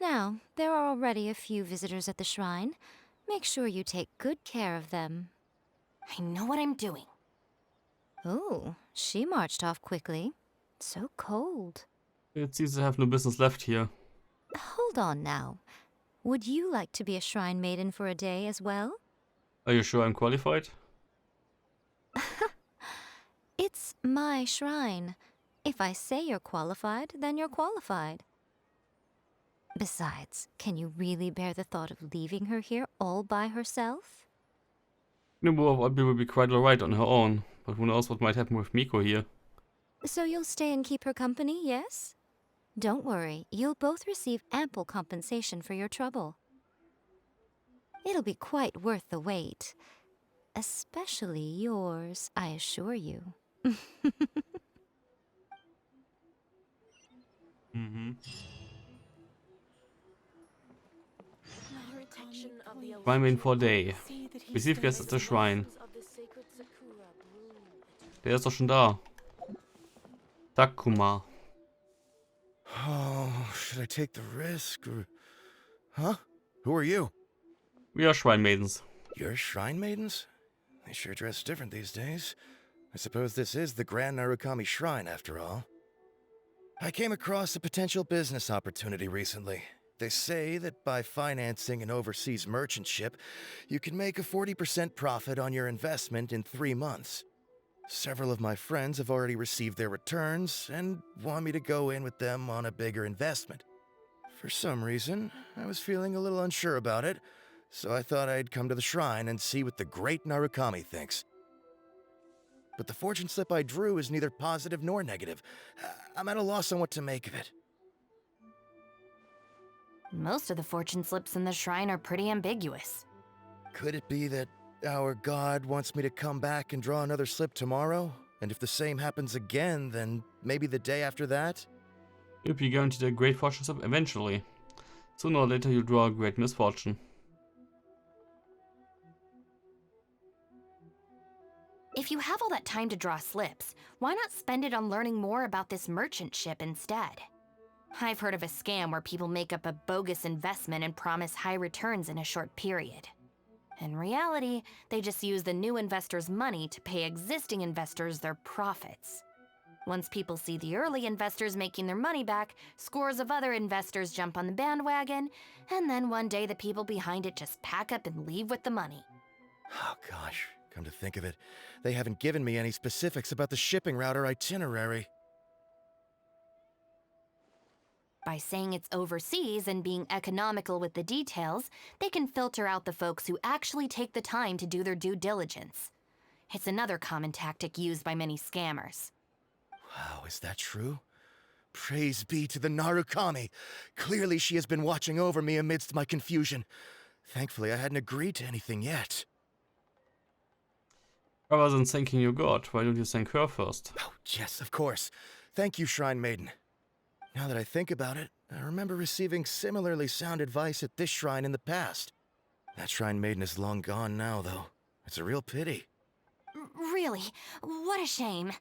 Now, there are already a few visitors at the shrine. Make sure you take good care of them. I know what I'm doing. Oh, she marched off quickly. So cold. It seems to have no business left here. Hold on now. Would you like to be a shrine maiden for a day as well? Are you sure I'm qualified? It's my shrine. If I say you're qualified, then you're qualified. Besides, can you really bear the thought of leaving her here all by herself? Nobu will be quite alright on her own, but who knows what might happen with Miko here. So you'll stay and keep her company, yes? Don't worry, you'll both receive ample compensation for your trouble. It'll be quite worth the wait. Especially yours, I assure you. Shrine maiden for a day. Receive guests at the shrine. Der ist doch schon da. Takuma. Oh, should I take the risk or... Huh? Who are you? We are shrine maidens. You're shrine maidens? They sure dress different these days. I suppose this is the Grand Narukami Shrine, after all. I came across a potential business opportunity recently. They say that by financing an overseas merchant ship, you can make a 40% profit on your investment in 3 months. Several of my friends have already received their returns and want me to go in with them on a bigger investment. For some reason, I was feeling a little unsure about it, so I thought I'd come to the shrine and see what the great Narukami thinks. But the fortune slip I drew is neither positive nor negative. I'm at a loss on what to make of it. Most of the fortune slips in the shrine are pretty ambiguous. Could it be that our god wants me to come back and draw another slip tomorrow? And if the same happens again, then maybe the day after that? You'll be guaranteed a great fortune slip eventually. Sooner or later you'll draw a great misfortune. If you have all that time to draw slips, why not spend it on learning more about this merchant ship instead? I've heard of a scam where people make up a bogus investment and promise high returns in a short period. In reality, they just use the new investors' money to pay existing investors their profits. Once people see the early investors making their money back, scores of other investors jump on the bandwagon, and then one day the people behind it just pack up and leave with the money. Oh gosh, come to think of it, they haven't given me any specifics about the shipping route or itinerary. By saying it's overseas and being economical with the details, they can filter out the folks who actually take the time to do their due diligence. It's another common tactic used by many scammers. Wow, is that true? Praise be to the Narukami! Clearly she has been watching over me amidst my confusion. Thankfully, I hadn't agreed to anything yet. Rather than thanking your god, why don't you thank her first? Oh, yes, of course. Thank you, Shrine Maiden. Now that I think about it, I remember receiving similarly sound advice at this shrine in the past. That Shrine Maiden is long gone now, though. It's a real pity. Really? What a shame.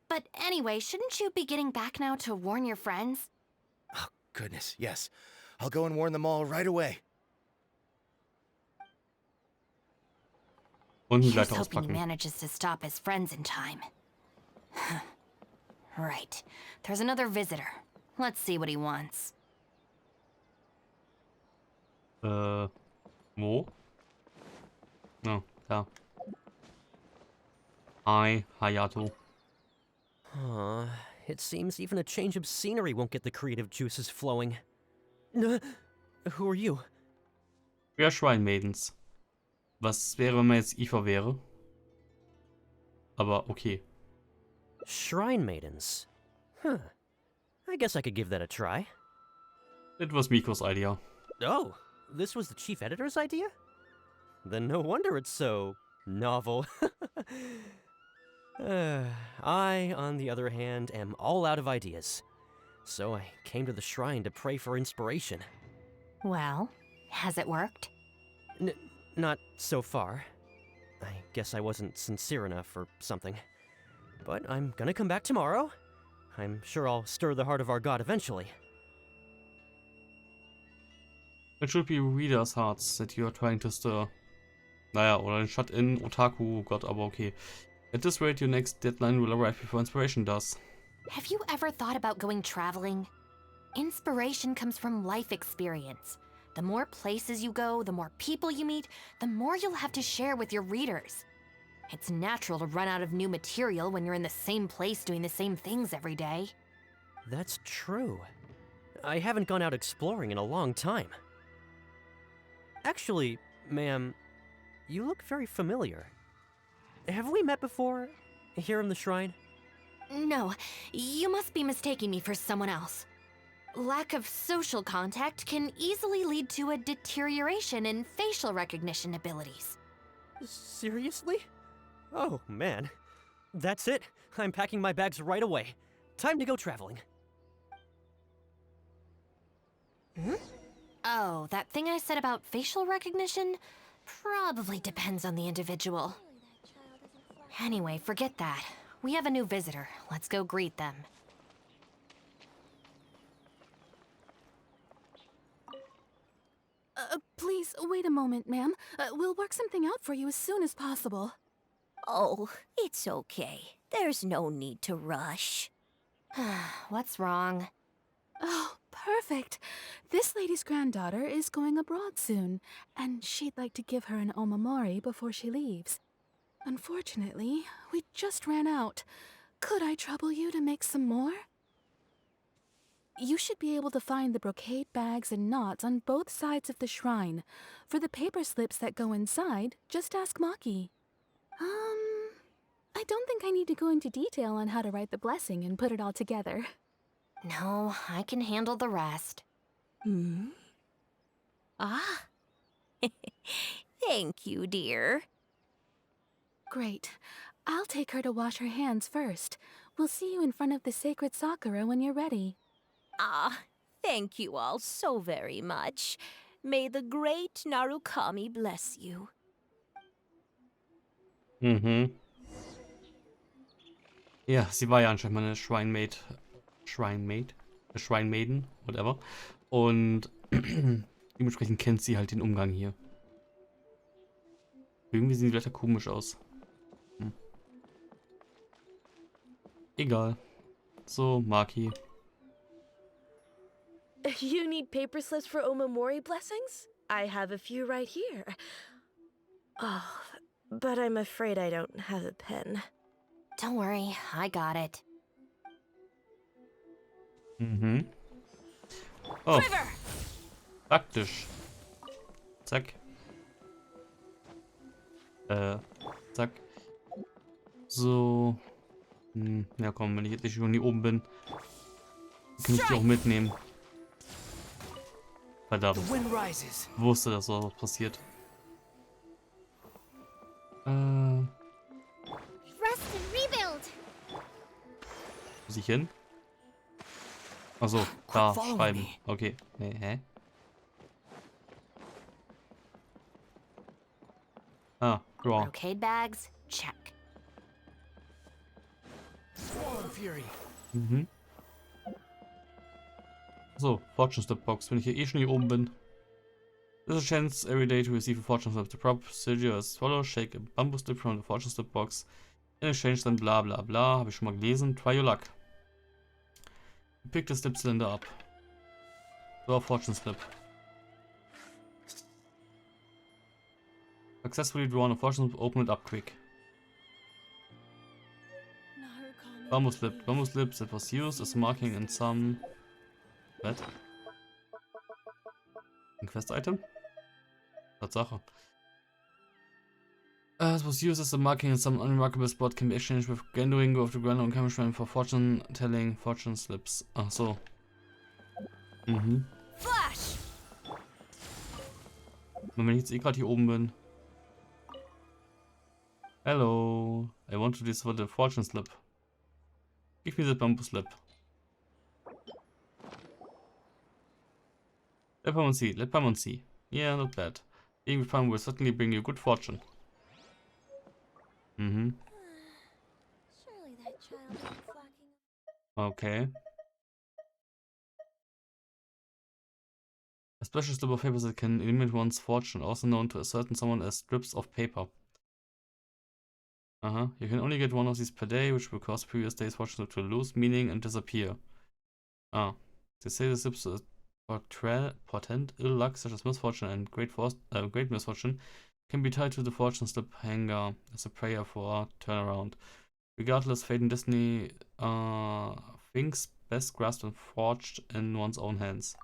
But anyway, shouldn't you be getting back now to warn your friends? Oh, goodness, yes. I'll go and warn them all right away. Und Here's Leiter hoping he auspacken. manages to stop his friends in time. Right. There's another visitor. Let's see what he wants. Wo? Oh, da. Hi, Hayato. It seems even a change of scenery won't get the creative juices flowing. Who are you? Wir Shrine Maidens. Was wäre, wenn man jetzt Eva wäre? Aber okay. Shrine Maidens. Huh. I guess I could give that a try. It was Miko's idea. Oh, this was the chief editor's idea? Then no wonder it's so novel. I, on the other hand, am all out of ideas. So I came to the shrine to pray for inspiration. Well, has it worked? Not so far. I guess I wasn't sincere enough or something. But I'm gonna come back tomorrow. I'm sure I'll stir the heart of our god eventually. It should be readers' hearts that you are trying to stir. Naja, oder ein Shut-in Otaku Gott, aber okay. At this rate, your next deadline will arrive before inspiration does. Have you ever thought about going traveling? Inspiration comes from life experience. The more places you go, the more people you meet, the more you'll have to share with your readers. It's natural to run out of new material when you're in the same place doing the same things every day. That's true. I haven't gone out exploring in a long time. Actually, ma'am, you look very familiar. Have we met before, here in the shrine? No, you must be mistaking me for someone else. Lack of social contact can easily lead to a deterioration in facial recognition abilities. Seriously? Oh, man. That's it. I'm packing my bags right away. Time to go traveling. Oh, that thing I said about facial recognition? Probably depends on the individual. Anyway, forget that. We have a new visitor. Let's go greet them. Please, wait a moment, ma'am. We'll work something out for you as soon as possible. Oh, it's okay. There's no need to rush. What's wrong? Oh, perfect. This lady's granddaughter is going abroad soon, and she'd like to give her an omamori before she leaves. Unfortunately, we just ran out. Could I trouble you to make some more? You should be able to find the brocade bags and knots on both sides of the shrine. For the paper slips that go inside, just ask Maki. I don't think I need to go into detail on how to write the blessing and put it all together. No, I can handle the rest. Ah. Thank you, dear. Great. I'll take her to wash her hands first. We'll see you in front of the sacred Sakura when you're ready. Ah, thank you all so very much. May the great Narukami bless you. Ja, sie war ja anscheinend mal eine Shrine Maiden, whatever. Und dementsprechend kennt sie halt den Umgang hier. Irgendwie sehen die Blätter komisch aus. Egal. So, Maki. You need paper slips for Omamori blessings? I have a few right here. Oh, but I'm afraid I don't have a pen. Don't worry, I got it. Mhm. Oh. Praktisch. Zack. Zack. So. Ja komm, wenn ich jetzt nicht schon hier oben bin, kann ich die auch mitnehmen. Verdammt. Wusste, dass so was passiert. Rest and rebuild. Muss ich hin? Achso, da, schreiben. Okay. Nee, hä? Ah, draw. Brocade bags, check. Mhm. So, Fortune Slip Box, wenn ich hier schon hier oben bin. There's a chance every day to receive a Fortune Slip. The procedure is as follows: shake a bamboo slip from the Fortune Slip Box. In exchange then bla bla bla. Habe ich schon mal gelesen. Try your luck. Pick the slip cylinder up. So, Fortune Slip. Successfully drawn a Fortune Slip, open it up quick. Bamboo slip. Bamboo slips that was used as marking in some... What? Ein Quest-Item? Tatsache. It was used as a marking in some unremarkable spot, can be exchanged with Gendoing of the ground on camera for fortune telling fortune slips. Ach so. Mhm. Flash! Wenn ich jetzt eh gerade hier oben bin. Hello. I want to discover the fortune slip. Give me the bamboo slip. Let Paimon see. Yeah, not bad. Being with Paimon will certainly bring you good fortune. Mhm. Surely that child isn't flocking. Okay. A special slip of paper that can eliminate one's fortune, also known to a certain someone as strips of paper. You can only get one of these per day, which will cause previous day's fortune to lose meaning and disappear. They say the slips portend ill luck, such as misfortune and great misfortune, can be tied to the fortune slip hanger as a prayer for turnaround. Regardless, fate and destiny things best grasped and forged in one's own hands.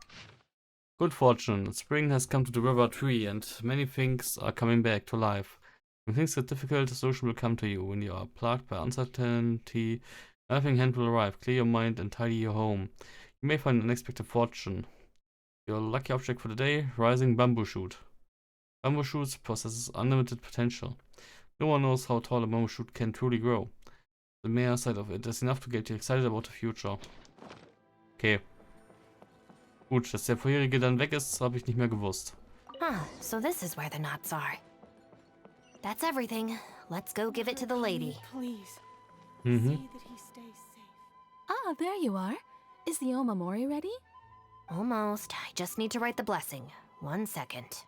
Good fortune. Spring has come to the river tree, and many things are coming back to life. When things get difficult, a solution will come to you. When you are plagued by uncertainty, a helping hand will arrive. Clear your mind and tidy your home. You may find unexpected fortune. Your lucky object for the day, rising bamboo shoot. Bamboo shoots possesses unlimited potential. No one knows how tall a bamboo shoot can truly grow. The mere sight of it is enough to get you excited about the future. Okay. Gut, dass der vorherige dann weg ist, habe ich nicht mehr gewusst. So this is where the knots are. That's everything. Let's go give it to the lady. Please. Mhm. See that he stays safe. Ah, there you are. Is the Omamori ready? Almost. I just need to write the blessing. 1 second.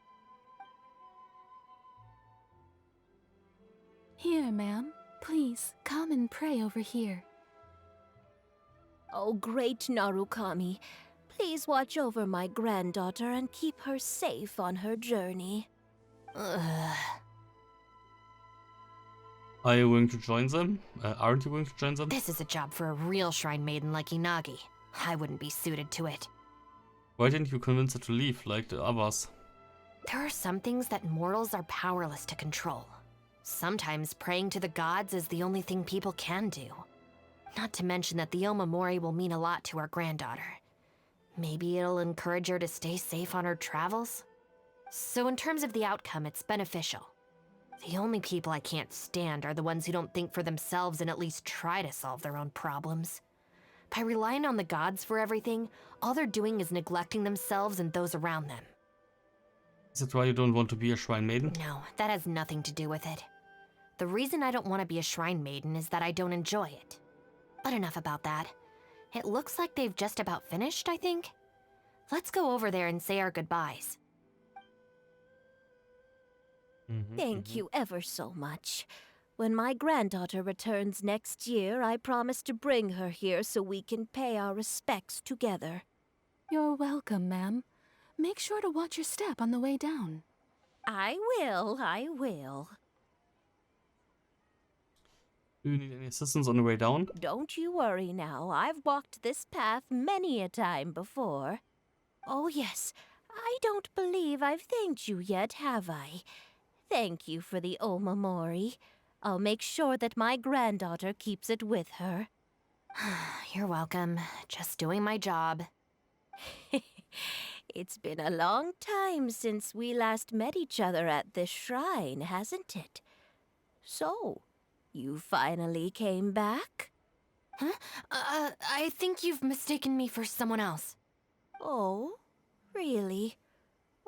Here, ma'am. Please, come and pray over here. Oh, great Narukami. Please watch over my granddaughter and keep her safe on her journey. Are you going to join them? Aren't you going to join them? This is a job for a real shrine maiden like Inagi. I wouldn't be suited to it. Why didn't you convince her to leave, like the others? There are some things that mortals are powerless to control. Sometimes praying to the gods is the only thing people can do. Not to mention that the Omamori will mean a lot to our granddaughter. Maybe it'll encourage her to stay safe on her travels? So in terms of the outcome, it's beneficial. The only people I can't stand are the ones who don't think for themselves and at least try to solve their own problems. By relying on the gods for everything, all they're doing is neglecting themselves and those around them. Is that why you don't want to be a shrine maiden? No, that has nothing to do with it. The reason I don't want to be a shrine maiden is that I don't enjoy it. But enough about that. It looks like they've just about finished, I think. Let's go over there and say our goodbyes. Thank you ever so much. When my granddaughter returns next year, I promise to bring her here so we can pay our respects together. You're welcome, ma'am. Make sure to watch your step on the way down. I will. Do you need any assistance on the way down? Don't you worry now. I've walked this path many a time before. Oh, yes. I don't believe I've thanked you yet, have I? Thank you for the Omamori. I'll make sure that my granddaughter keeps it with her. You're welcome. Just doing my job. It's been a long time since we last met each other at this shrine, hasn't it? So, you finally came back? Huh? I think you've mistaken me for someone else. Oh, really?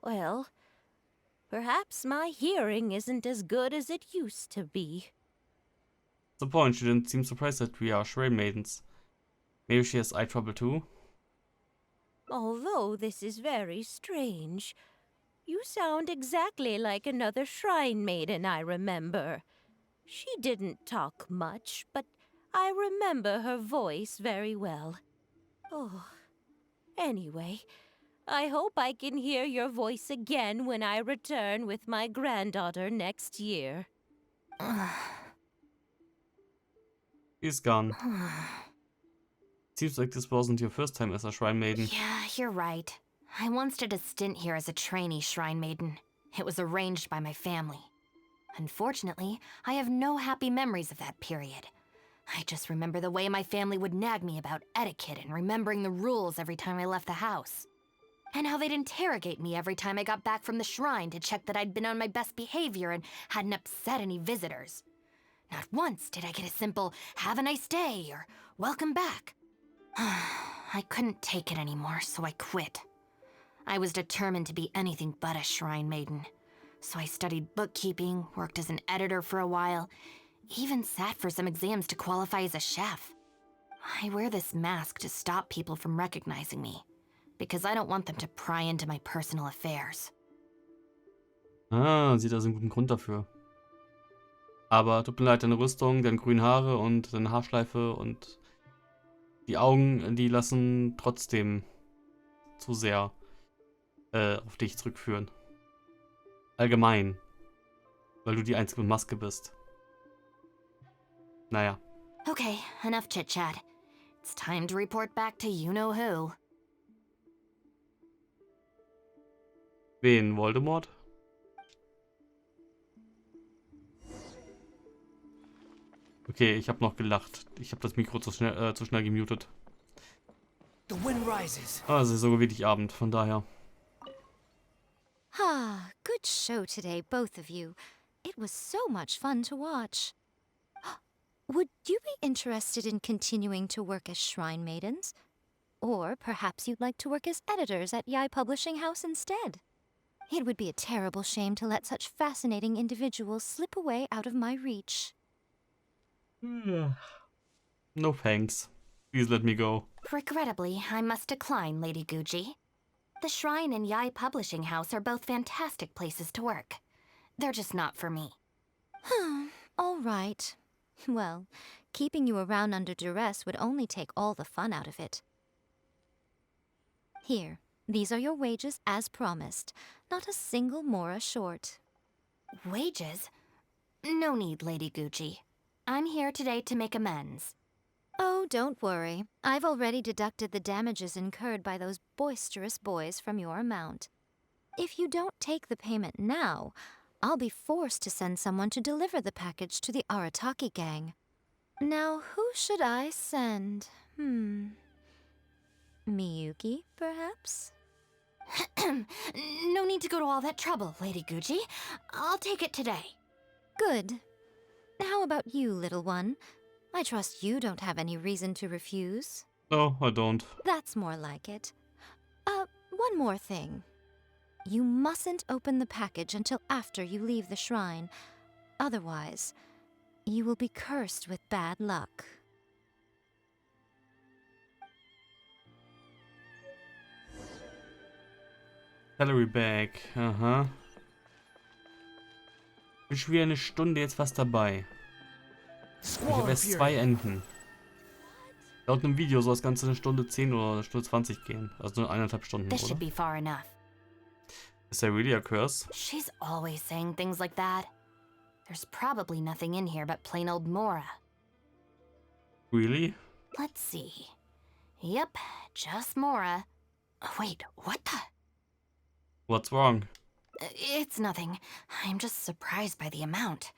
Well, perhaps my hearing isn't as good as it used to be. What's the point? She didn't seem surprised that we are shrine maidens. Maybe she has eye trouble too? Although this is very strange, you sound exactly like another shrine maiden I remember. She didn't talk much, but I remember her voice very well. Oh, anyway, I hope I can hear your voice again when I return with my granddaughter next year. He's gone. Seems like this wasn't your first time as a shrine maiden. Yeah, you're right. I once did a stint here as a trainee shrine maiden. It was arranged by my family. Unfortunately, I have no happy memories of that period. I just remember the way my family would nag me about etiquette and remembering the rules every time I left the house. And how they'd interrogate me every time I got back from the shrine to check that I'd been on my best behavior and hadn't upset any visitors. Not once did I get a simple, "Have a nice day," or "Welcome back." I couldn't take it anymore, so I quit. I was determined to be anything but a shrine maiden. So I studied bookkeeping, worked as an editor for a while, even sat for some exams to qualify as a chef. I wear this mask to stop people from recognizing me, because I don't want them to pry into my personal affairs. Ah, sieht also einen guten Grund dafür. Aber tut mir leid, deine Rüstung, deine grünen Haare und deine Haarschleife und die Augen, die lassen trotzdem zu sehr auf dich zurückführen. Allgemein. Weil du die einzige Maske bist. Naja. Okay, enough chit-chat. It's time to report back to you-know-who. Wen? Voldemort? Okay, ich habe noch gelacht. Ich habe das Mikro zu schnell gemutet. The wind rises. Ah, es ist so wenig Abend, von daher. Ah, good show today, both of you. It was so much fun to watch. Would you be interested in continuing to work as shrine maidens? Or perhaps you'd like to work as editors at Yai Publishing House instead? It would be a terrible shame to let such fascinating individuals slip away out of my reach. No thanks. Please let me go. Regrettably, I must decline, Lady Guji. The Shrine and Yai Publishing House are both fantastic places to work. They're just not for me. All right. Well, keeping you around under duress would only take all the fun out of it. Here, these are your wages as promised. Not a single mora short. Wages? No need, Lady Guji. I'm here today to make amends. Oh, don't worry. I've already deducted the damages incurred by those boisterous boys from your amount. If you don't take the payment now, I'll be forced to send someone to deliver the package to the Arataki gang. Now, who should I send? Miyuki, perhaps? No need to go to all that trouble, Lady Guji. I'll take it today. Good. How about you, little one? I trust you don't have any reason to refuse. No, I don't. That's more like it. One more thing. You mustn't open the package until after you leave the shrine. Otherwise, you will be cursed with bad luck. Salary Bag, aha. Bin schon wieder eine Stunde jetzt fast dabei. Ich habe erst 2 Enden. Laut einem Video soll das Ganze eine Stunde 10 oder eine Stunde 20 gehen. Also nur 1,5 Stunden, This should oder? be far enough. Is there really a curse? She's always saying things like that. There's probably nothing in here but plain old Mora. Really? Let's see. Yep, just Mora. Wait, what the? What's wrong? It's nothing. I'm just surprised by the amount.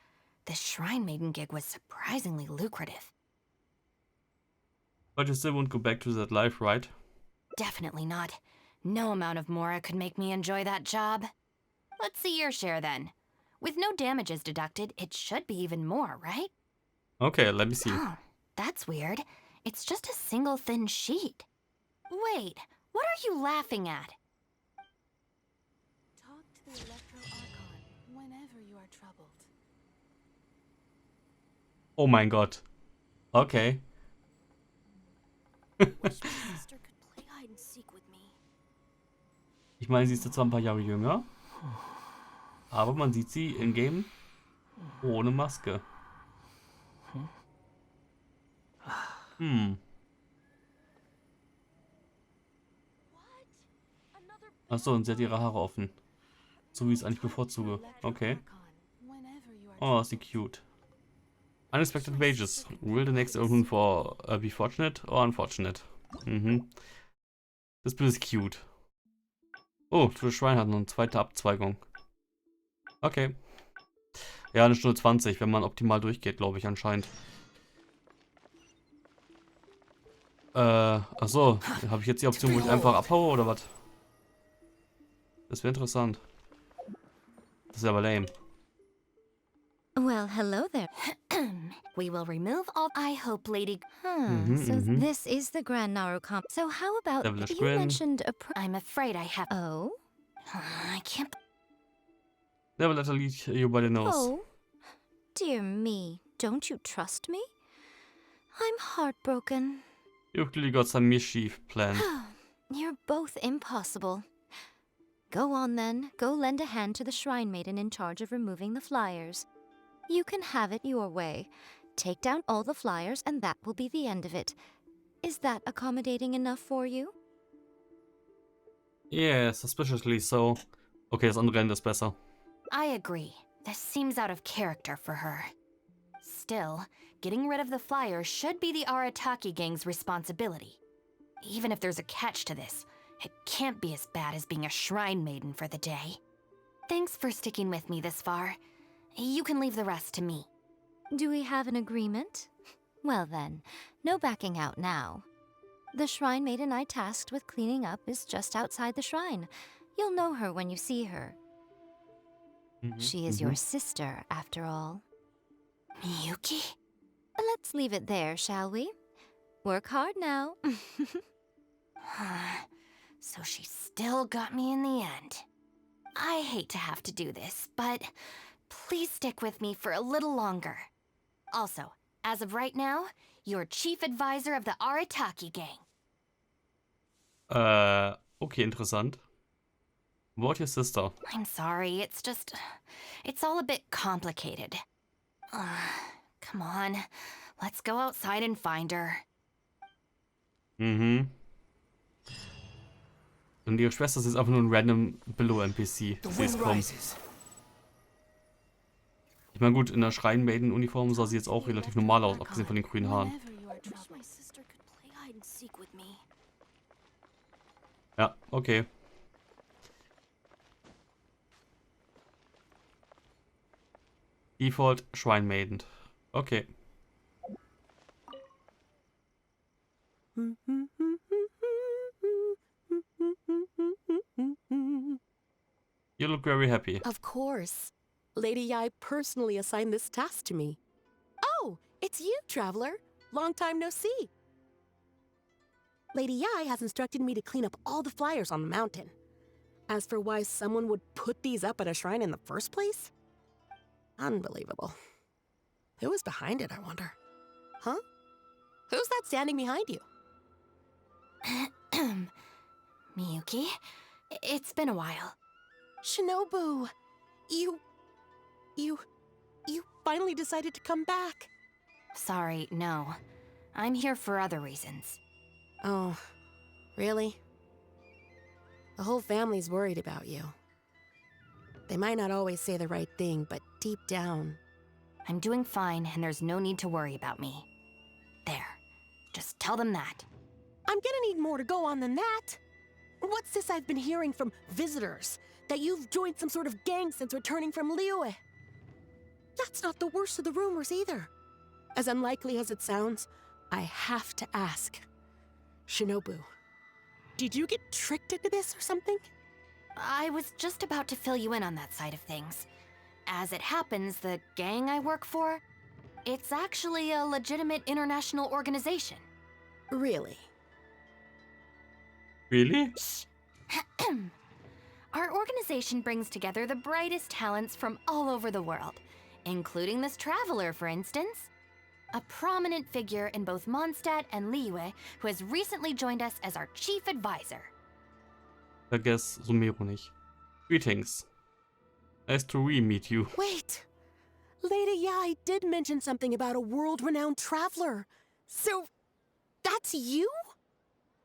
This Shrine Maiden gig was surprisingly lucrative. But you still won't go back to that life, right? Definitely not. No amount of Mora could make me enjoy that job. Let's see your share then. With no damages deducted, it should be even more, right? Okay, let me see. Oh, that's weird. It's just a single thin sheet. Wait, what are you laughing at? Talk to the Electro Archon whenever you are troubled. Oh mein Gott. Okay. Ich meine, sie ist jetzt zwar ein paar Jahre jünger, aber man sieht sie in-game ohne Maske. Achso, und sie hat ihre Haare offen. So wie ich es eigentlich bevorzuge. Okay. Oh, ist sie cute. Unexpected wages. Will the next open for be fortunate or unfortunate? Das Bild ist cute. Oh, das Schwein hat noch eine zweite Abzweigung. Okay. Ja, eine Stunde 20, wenn man optimal durchgeht, glaube ich, anscheinend. Achso. Habe ich jetzt die Option, wo ich einfach abhaue, oder was? Das wäre interessant. Das ist aber lame. Well, hello there. We will remove all. I hope, Lady. So this is the Grand Narukam. So how about Devilish you grin. mentioned a I'm afraid I have. Oh? I can't. Never let her lead you by the nose. Oh? Dear me, don't you trust me? I'm heartbroken. You've clearly got some mischief planned. You're both impossible. Go on then, go lend a hand to the Shrine Maiden in charge of removing the flyers. You can have it your way. Take down all the flyers and that will be the end of it. Is that accommodating enough for you? Yeah, suspiciously so. Okay, das andere Ende ist besser. I agree. This seems out of character for her. Still, getting rid of the flyers should be the Arataki gang's responsibility. Even if there's a catch to this, it can't be as bad as being a Shrine Maiden for the day. Thanks for sticking with me this far. You can leave the rest to me. Do we have an agreement? Well then, no backing out now. The Shrine Maiden I tasked with cleaning up is just outside the shrine. You'll know her when you see her. She is your sister, after all. Miyuki? Let's leave it there, shall we? Work hard now. So she still got me in the end. I hate to have to do this, but please stick with me for a little longer. Also, as of right now, you're chief advisor of the Arataki gang. Okay, interessant. What your sister? I'm sorry, it's all a bit complicated. Come on, let's go outside and find her. Und ihre Schwester ist jetzt einfach nur ein random Below-NPC. Sie ist kommen. Ich meine gut, in der Schrein-Maiden-Uniform sah sie jetzt auch relativ normal aus, abgesehen von den grünen Haaren. Ja, okay. Default Shrine Maiden. Okay. You look very happy. Of course. Lady Yai personally assigned this task to me. Oh, it's you, Traveler. Long time no see. Lady Yai has instructed me to clean up all the flyers on the mountain. As for why someone would put these up at a shrine in the first place? Unbelievable. Who was behind it, I wonder? Huh? Who's that standing behind you? Miyuki, it's been a while. Shinobu, you finally decided to come back. Sorry, no. I'm here for other reasons. Oh, really? The whole family's worried about you. They might not always say the right thing, but deep down... I'm doing fine, and there's no need to worry about me. There. Just tell them that. I'm gonna need more to go on than that. What's this I've been hearing from visitors? That you've joined some sort of gang since returning from Liyue? That's not the worst of the rumors either. As unlikely as it sounds, I have to ask. Shinobu, did you get tricked into this or something? I was just about to fill you in on that side of things. As it happens, the gang I work for, it's actually a legitimate international organization. Really? Really? Our organization brings together the brightest talents from all over the world, including this traveler, for instance. A prominent figure in both Mondstadt and Liyue, who has recently joined us as our chief advisor. Vergiss Sumero nicht. Greetings. Nice to re-meet you. Wait! Lady Yai did mention something about a world-renowned traveler. So, that's you?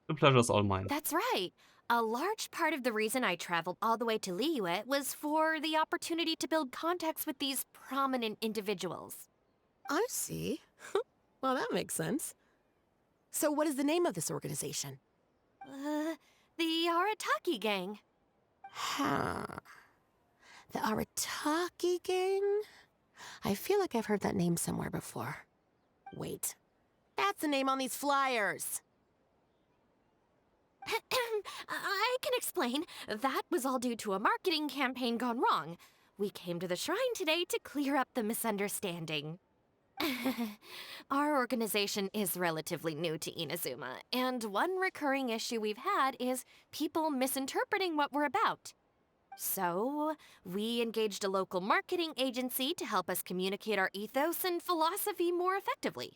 The pleasure's all mine. That's right. A large part of the reason I traveled all the way to Liyue was for the opportunity to build contacts with these prominent individuals. I see. Well, that makes sense. So what is the name of this organization? The Arataki Gang. Huh. The Arataki Gang? I feel like I've heard that name somewhere before. Wait. That's the name on these flyers! I can explain. That was all due to a marketing campaign gone wrong. We came to the shrine today to clear up the misunderstanding. Our organization is relatively new to Inazuma, and one recurring issue we've had is people misinterpreting what we're about. So, we engaged a local marketing agency to help us communicate our ethos and philosophy more effectively.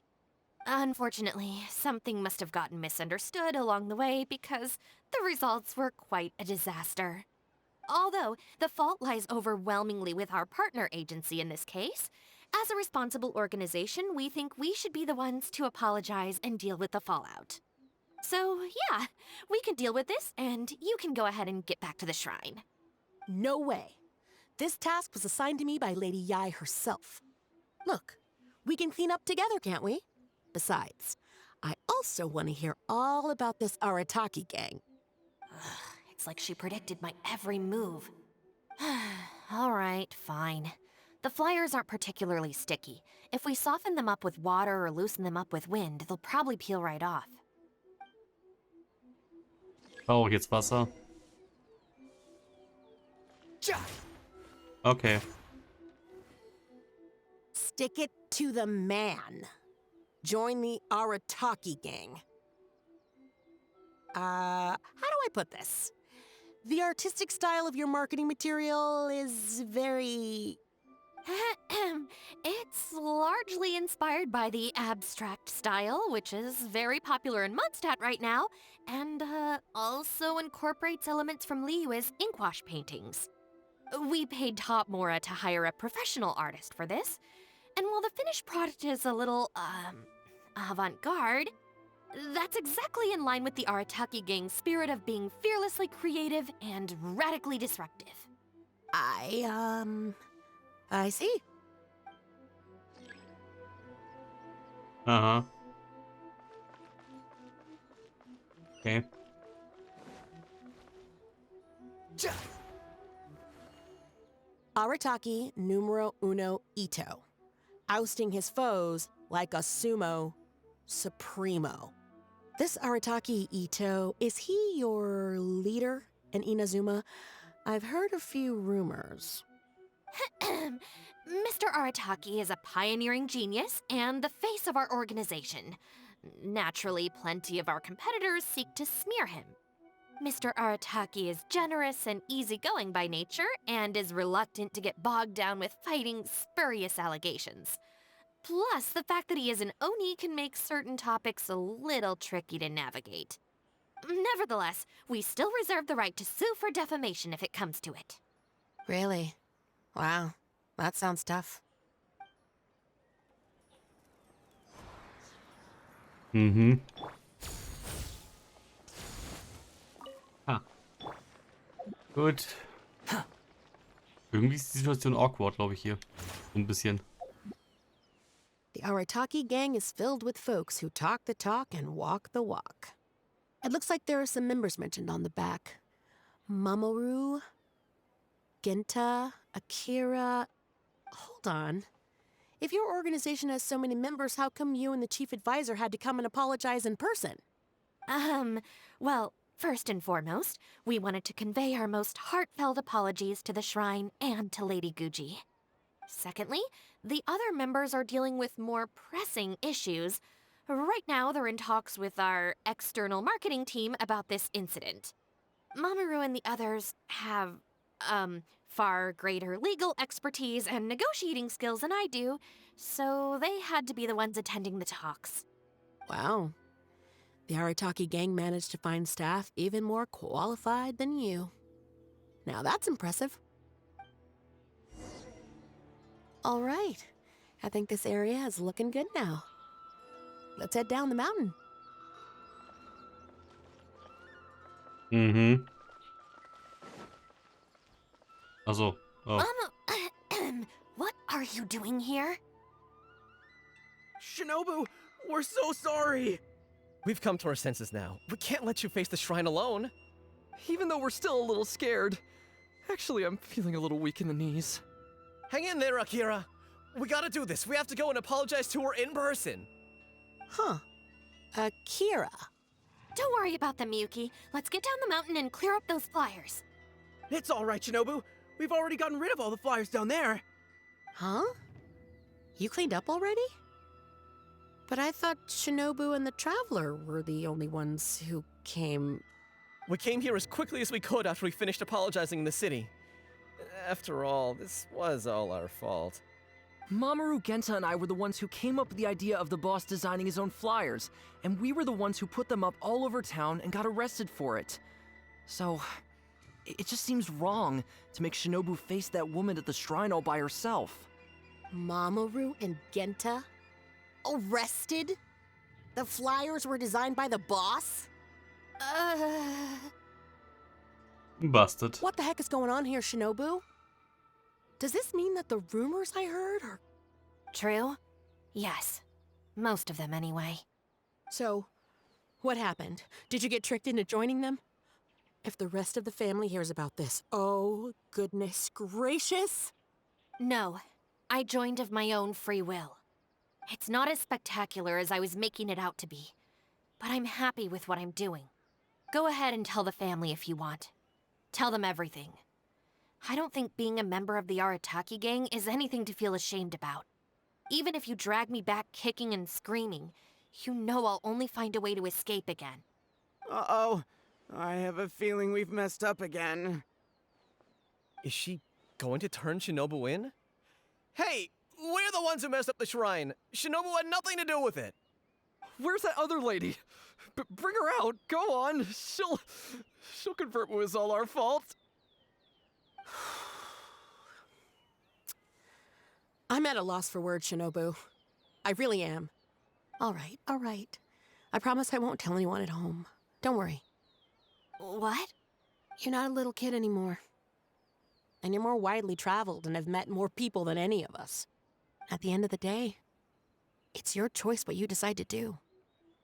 Unfortunately, something must have gotten misunderstood along the way because the results were quite a disaster. Although, the fault lies overwhelmingly with our partner agency in this case, as a responsible organization, we think we should be the ones to apologize and deal with the fallout. So, yeah, we can deal with this, and you can go ahead and get back to the shrine. No way. This task was assigned to me by Lady Yai herself. Look, we can clean up together, can't we? Besides, I also want to hear all about this Arataki gang. It's like she predicted my every move. All right, fine. The flyers aren't particularly sticky. If we soften them up with water or loosen them up with wind, they'll probably peel right off. Oh, jetzt Wasser. Okay. Stick it to the man. Join the Arataki gang. How do I put this? The artistic style of your marketing material is very... It's largely inspired by the abstract style, which is very popular in Mondstadt right now, and also incorporates elements from Liyue's inkwash paintings. We paid Top Mora to hire a professional artist for this, and while the finished product is a little, avant-garde, that's exactly in line with the Arataki gang's spirit of being fearlessly creative and radically disruptive. I see. Uh-huh. Okay. Arataki numero uno Ito. Ousting his foes like a sumo supremo. This Arataki Ito, is he your leader in Inazuma? I've heard a few rumors. Mr. Arataki is a pioneering genius and the face of our organization. Naturally, plenty of our competitors seek to smear him. Mr. Arataki is generous and easygoing by nature and is reluctant to get bogged down with fighting spurious allegations. Plus, the fact that he is an Oni can make certain topics a little tricky to navigate. Nevertheless, we still reserve the right to sue for defamation if it comes to it. Really? Wow, that sounds tough. Mhm. Ah. Gut. Irgendwie ist die Situation awkward, glaube ich, hier. So ein bisschen. The Arataki gang is filled with folks who talk the talk and walk the walk. It looks like there are some members mentioned on the back. Mamoru, Genta, Akira. Hold on. If your organization has so many members, how come you and the chief advisor had to come and apologize in person? Well, first and foremost, we wanted to convey our most heartfelt apologies to the shrine and to Lady Guji. Secondly, the other members are dealing with more pressing issues. Right now, they're in talks with our external marketing team about this incident. Mamoru and the others have, far greater legal expertise and negotiating skills than I do, so they had to be the ones attending the talks. Wow. The Arataki gang managed to find staff even more qualified than you. Now that's impressive. All right. I think this area is looking good now. Let's head down the mountain. Mhm. Also, oh. What are you doing here? Shinobu, we're so sorry! We've come to our senses now. We can't let you face the shrine alone. Even though we're still a little scared. Actually, I'm feeling a little weak in the knees. Hang in there, Akira. We gotta do this. We have to go and apologize to her in person. Huh. Akira. Don't worry about them, Yuki. Let's get down the mountain and clear up those flyers. It's all right, Shinobu. We've already gotten rid of all the flyers down there. Huh? You cleaned up already? But I thought Shinobu and the Traveler were the only ones who came... We came here as quickly as we could after we finished apologizing in the city. After all, this was all our fault. Mamoru, Genta, and I were the ones who came up with the idea of the boss designing his own flyers, and we were the ones who put them up all over town and got arrested for it. So, it just seems wrong to make Shinobu face that woman at the shrine all by herself. Mamoru and Genta? Arrested? The flyers were designed by the boss? Busted. What the heck is going on here, Shinobu? Does this mean that the rumors I heard are... True? Yes. Most of them, anyway. So, what happened? Did you get tricked into joining them? If the rest of the family hears about this, oh, goodness gracious! No. I joined of my own free will. It's not as spectacular as I was making it out to be, but I'm happy with what I'm doing. Go ahead and tell the family if you want. Tell them everything. I don't think being a member of the Arataki gang is anything to feel ashamed about. Even if you drag me back kicking and screaming, you know I'll only find a way to escape again. Uh-oh. I have a feeling we've messed up again. Is she going to turn Shinobu in? Hey, we're the ones who messed up the shrine. Shinobu had nothing to do with it. Where's that other lady? Bring her out. Go on. She'll confirm it was all our fault. I'm at a loss for words, Shinobu. I really am. All right, all right. I promise I won't tell anyone at home. Don't worry. What? You're not a little kid anymore. And you're more widely traveled and have met more people than any of us. At the end of the day, it's your choice what you decide to do.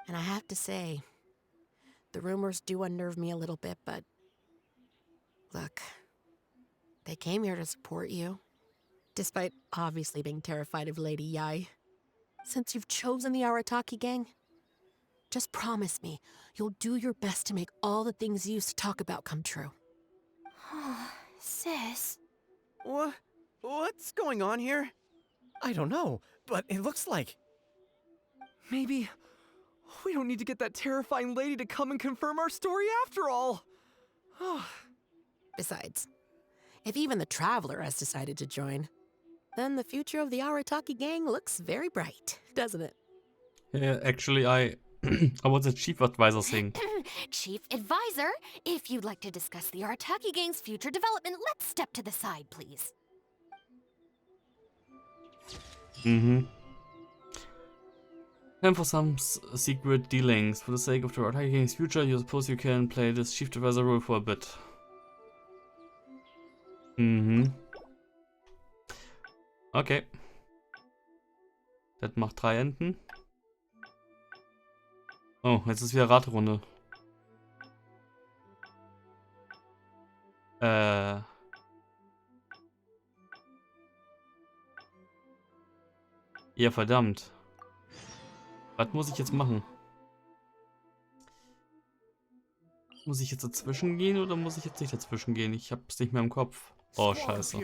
And I have to say, the rumors do unnerve me a little bit, but... Look, they came here to support you. Despite obviously being terrified of Lady Yai. Since you've chosen the Arataki gang, just promise me you'll do your best to make all the things you used to talk about come true. Sis. What's going on here? I don't know, but it looks like... Maybe we don't need to get that terrifying lady to come and confirm our story after all. Besides, if even the Traveler has decided to join, then the future of the Arataki gang looks very bright, doesn't it? Yeah, actually, I was a chief advisor thing. Chief Advisor, if you'd like to discuss the Arataki gang's future development, let's step to the side, please. Time for some secret dealings. For the sake of the Arataki Gang's future, you suppose you can play this Chief Advisor role for a bit. Mhm. Okay. Das macht 3 Enten. Oh, jetzt ist wieder Raterunde. Ja, verdammt. Was muss ich jetzt machen? Muss ich jetzt dazwischen gehen oder muss ich jetzt nicht dazwischen gehen? Ich hab's nicht mehr im Kopf. Oh, scheiße.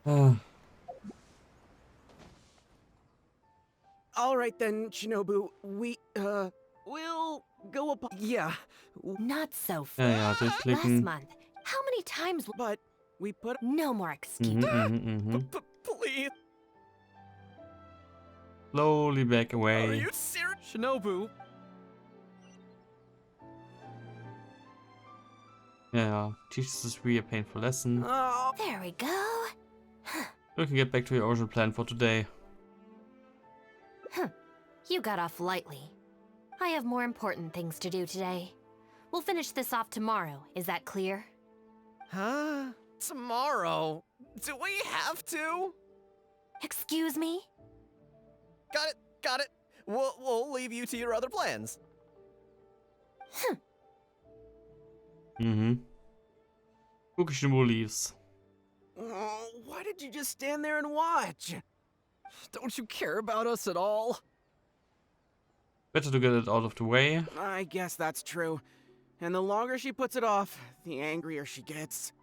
Ah. All right then, Shinobu. We'll go up. Yeah. Not so Ja, ja, Last durchklicken. month, how many times? But we put no more excuses. Please. Slowly back away. Are you serious? Shinobu. Ja, ja. Teaches us a painful lesson. There we go. You can get back to your original plan for today. You got off lightly. I have more important things to do today. We'll finish this off tomorrow. Is that clear? Huh? Tomorrow? Do we have to? Excuse me? Got it. We'll leave you to your other plans. Mhm. Shinobu leaves. Why did you just stand there and watch? Don't you care about us at all? Better to get it out of the way. I guess that's true. And the longer she puts it off, the angrier she gets.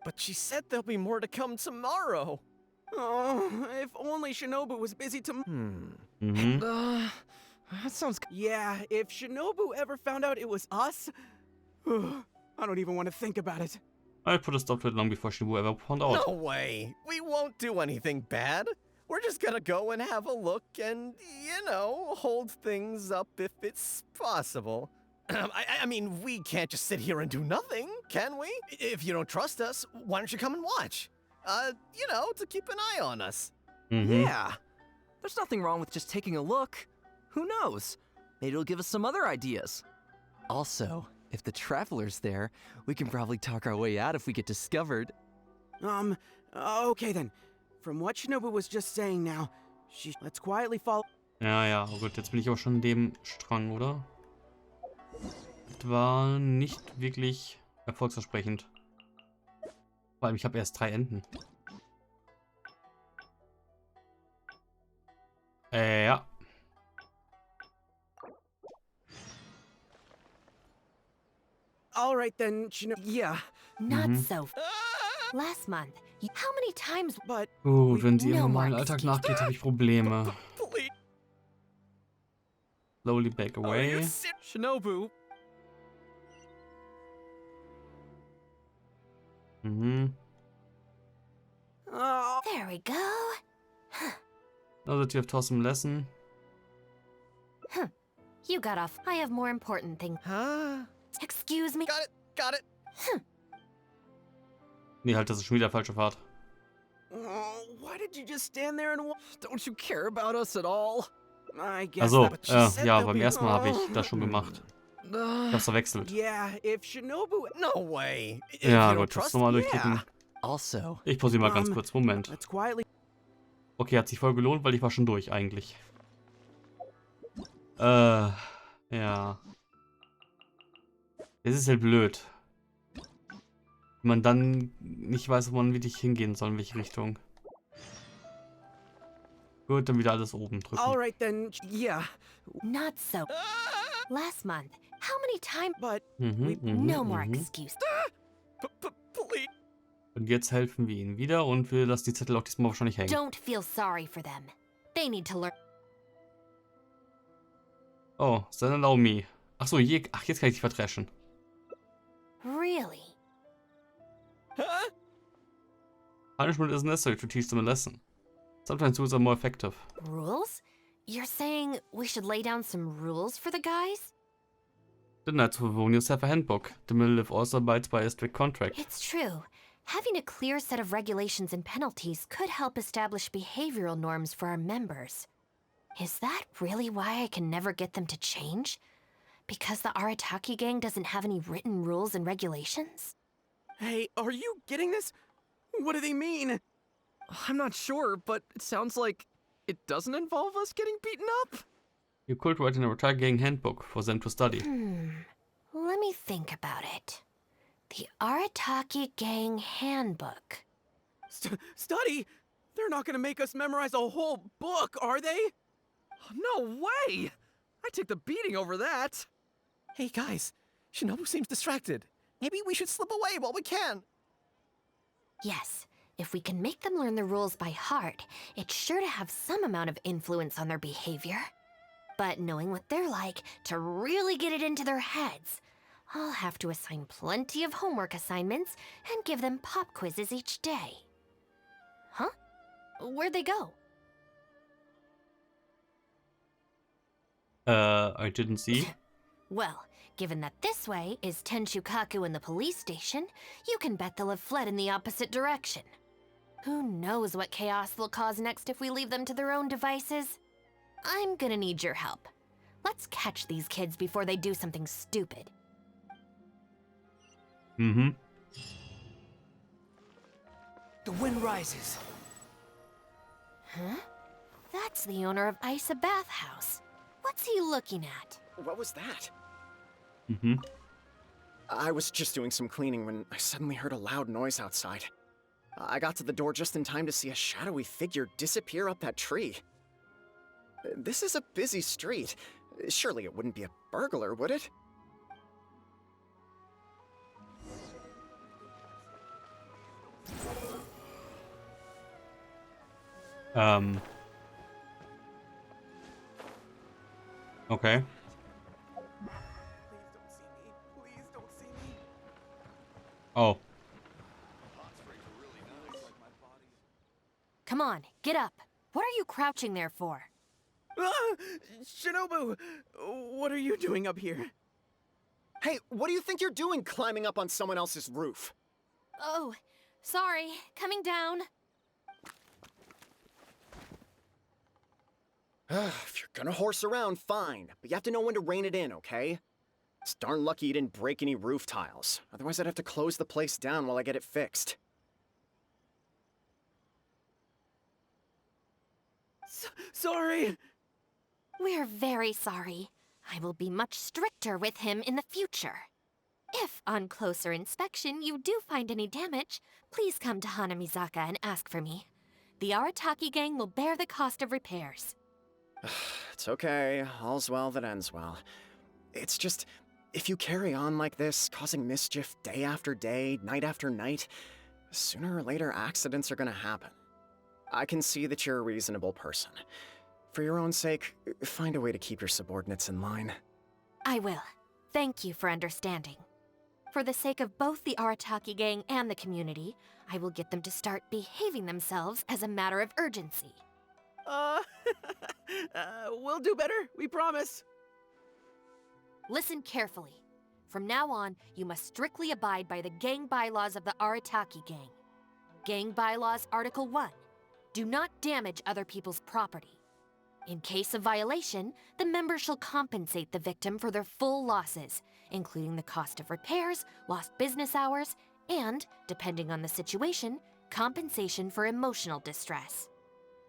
But she said there'll be more to come tomorrow. Oh, if only Shinobu was busy Mhm. That sounds... Yeah, if Shinobu ever found out it was us... I don't even want to think about it. I put a stop to it long before Shinobu ever found out. No way. We won't do anything bad. We're just gonna go and have a look and, hold things up if it's possible. I mean, we can't just sit here and do nothing, can we? If you don't trust us, why don't you come and watch? To keep an eye on us. Yeah. There's nothing wrong with just taking a look. Who knows? Maybe it'll give us some other ideas. Also, if the Traveler's there, we can probably talk our way out if we get discovered. Okay then. From what Shinobu was just saying now, let's quietly follow. Ja, oh gut, jetzt bin ich aber schon in dem Strang, oder? Das war nicht wirklich erfolgsversprechend. Vor allem, ich habe erst 3 Enten. Ja. All right then, Shinobu. Yeah. Not so Last month, how many times? But Wenn sie im normalen Alltag nachgeht, habe ich Probleme. Slowly back away. Shinobu. Mhm. There we go. Now that you have taught some lesson. You got off. I have more important things. Huh? Excuse me? Got it. Nee, halt, das ist schon wieder falsche Fahrt. Why did you just stand there and watch? Don't you care about us at all? I guess Also, that, ja, beim ersten Mal habe ich das schon gemacht. Ich hab's verwechselt. Yeah, if Shinobu... No way. Ja, gut, das nochmal durchklicken. Also, Ich pausiere mal ganz kurz. Moment. Let's quietly... Okay, hat sich voll gelohnt, weil ich war schon durch eigentlich. Ja. Es ist halt blöd. Wenn man dann nicht weiß, wo man wirklich hingehen soll, in welche Richtung. Gut, dann wieder alles oben drücken. All right then, yeah. Not so Last month, how many times? But no more excuses. Please. Und jetzt helfen wir ihnen wieder und wir lassen die Zettel auch diesmal wahrscheinlich hängen. Don't feel sorry for them. They need to learn. Oh, then allow me. Achso, jetzt kann ich dich verdreschen. Really? Huh? Punishment is necessary to teach them a lesson. Sometimes rules are more effective. Rules? You're saying we should lay down some rules for the guys? The Knights of Favonius have a handbook. The Middle also abides by a strict contract. It's true. Having a clear set of regulations and penalties could help establish behavioral norms for our members. Is that really why I can never get them to change? Because the Arataki gang doesn't have any written rules and regulations? Hey, are you getting this? What do they mean? I'm not sure, but it sounds like it doesn't involve us getting beaten up. You could write an Arataki gang handbook for them to study. Let me think about it. The Arataki gang handbook. Study? They're not gonna make us memorize a whole book, are they? No way! I take the beating over that. Hey guys, Shinobu seems distracted. Maybe we should slip away while we can. Yes, if we can make them learn the rules by heart, it's sure to have some amount of influence on their behavior. But knowing what they're like, to really get it into their heads, I'll have to assign plenty of homework assignments and give them pop quizzes each day. Huh? Where'd they go? I didn't see. Well, given that this way is Tenshukaku and the police station, you can bet they'll have fled in the opposite direction. Who knows what chaos they'll cause next if we leave them to their own devices? I'm gonna need your help. Let's catch these kids before they do something stupid. Mm-hmm. The wind rises. Huh? That's the owner of Isa Bathhouse. What's he looking at? What was that? Mm-hmm. I was just doing some cleaning when I suddenly heard a loud noise outside. I got to the door just in time to see a shadowy figure disappear up that tree. This is a busy street. Surely it wouldn't be a burglar, would it? Okay. Please don't see me. Oh. Come on, get up. What are you crouching there for? Ah! Shinobu! What are you doing up here? Hey, what do you think you're doing climbing up on someone else's roof? Oh, sorry. Coming down. If you're gonna horse around, fine. But you have to know when to rein it in, okay? It's darn lucky you didn't break any roof tiles. Otherwise, I'd have to close the place down while I get it fixed. Sorry! We're very sorry. I will be much stricter with him in the future. If, on closer inspection, you do find any damage, please come to Hanamizaka and ask for me. The Arataki gang will bear the cost of repairs. It's okay. All's well that ends well. It's just, if you carry on like this, causing mischief day after day, night after night, sooner or later accidents are gonna happen. I can see that you're a reasonable person. For your own sake, find a way to keep your subordinates in line. I will. Thank you for understanding. For the sake of both the Arataki gang and the community, I will get them to start behaving themselves as a matter of urgency. We'll do better, we promise. Listen carefully. From now on, you must strictly abide by the gang bylaws of the Arataki gang. Gang bylaws Article 1. Do not damage other people's property. In case of violation, the member shall compensate the victim for their full losses, including the cost of repairs, lost business hours, and, depending on the situation, compensation for emotional distress.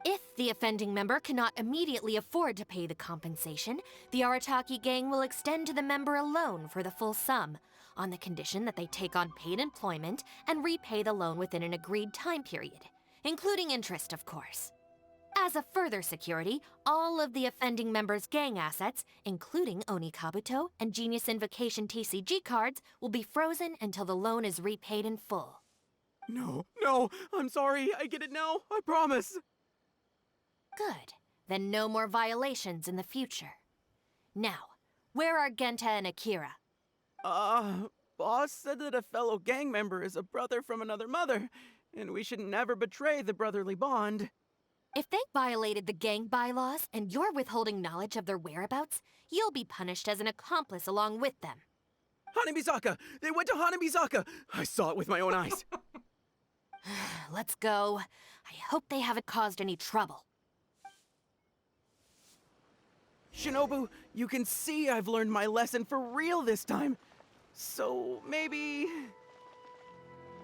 If the offending member cannot immediately afford to pay the compensation, the Arataki gang will extend to the member a loan for the full sum, on the condition that they take on paid employment and repay the loan within an agreed time period, including interest, of course. As a further security, all of the offending member's gang assets, including Oni Kabuto and Genius Invocation TCG cards, will be frozen until the loan is repaid in full. No, I'm sorry, I get it now, I promise. Good. Then no more violations in the future. Now, where are Genta and Akira? Boss said that a fellow gang member is a brother from another mother, and we should never betray the brotherly bond. If they violated the gang bylaws and you're withholding knowledge of their whereabouts, you'll be punished as an accomplice along with them. Hanamizaka! They went to Hanamizaka! I saw it with my own eyes. Let's go. I hope they haven't caused any trouble. Shinobu, you can see I've learned my lesson for real this time. So maybe...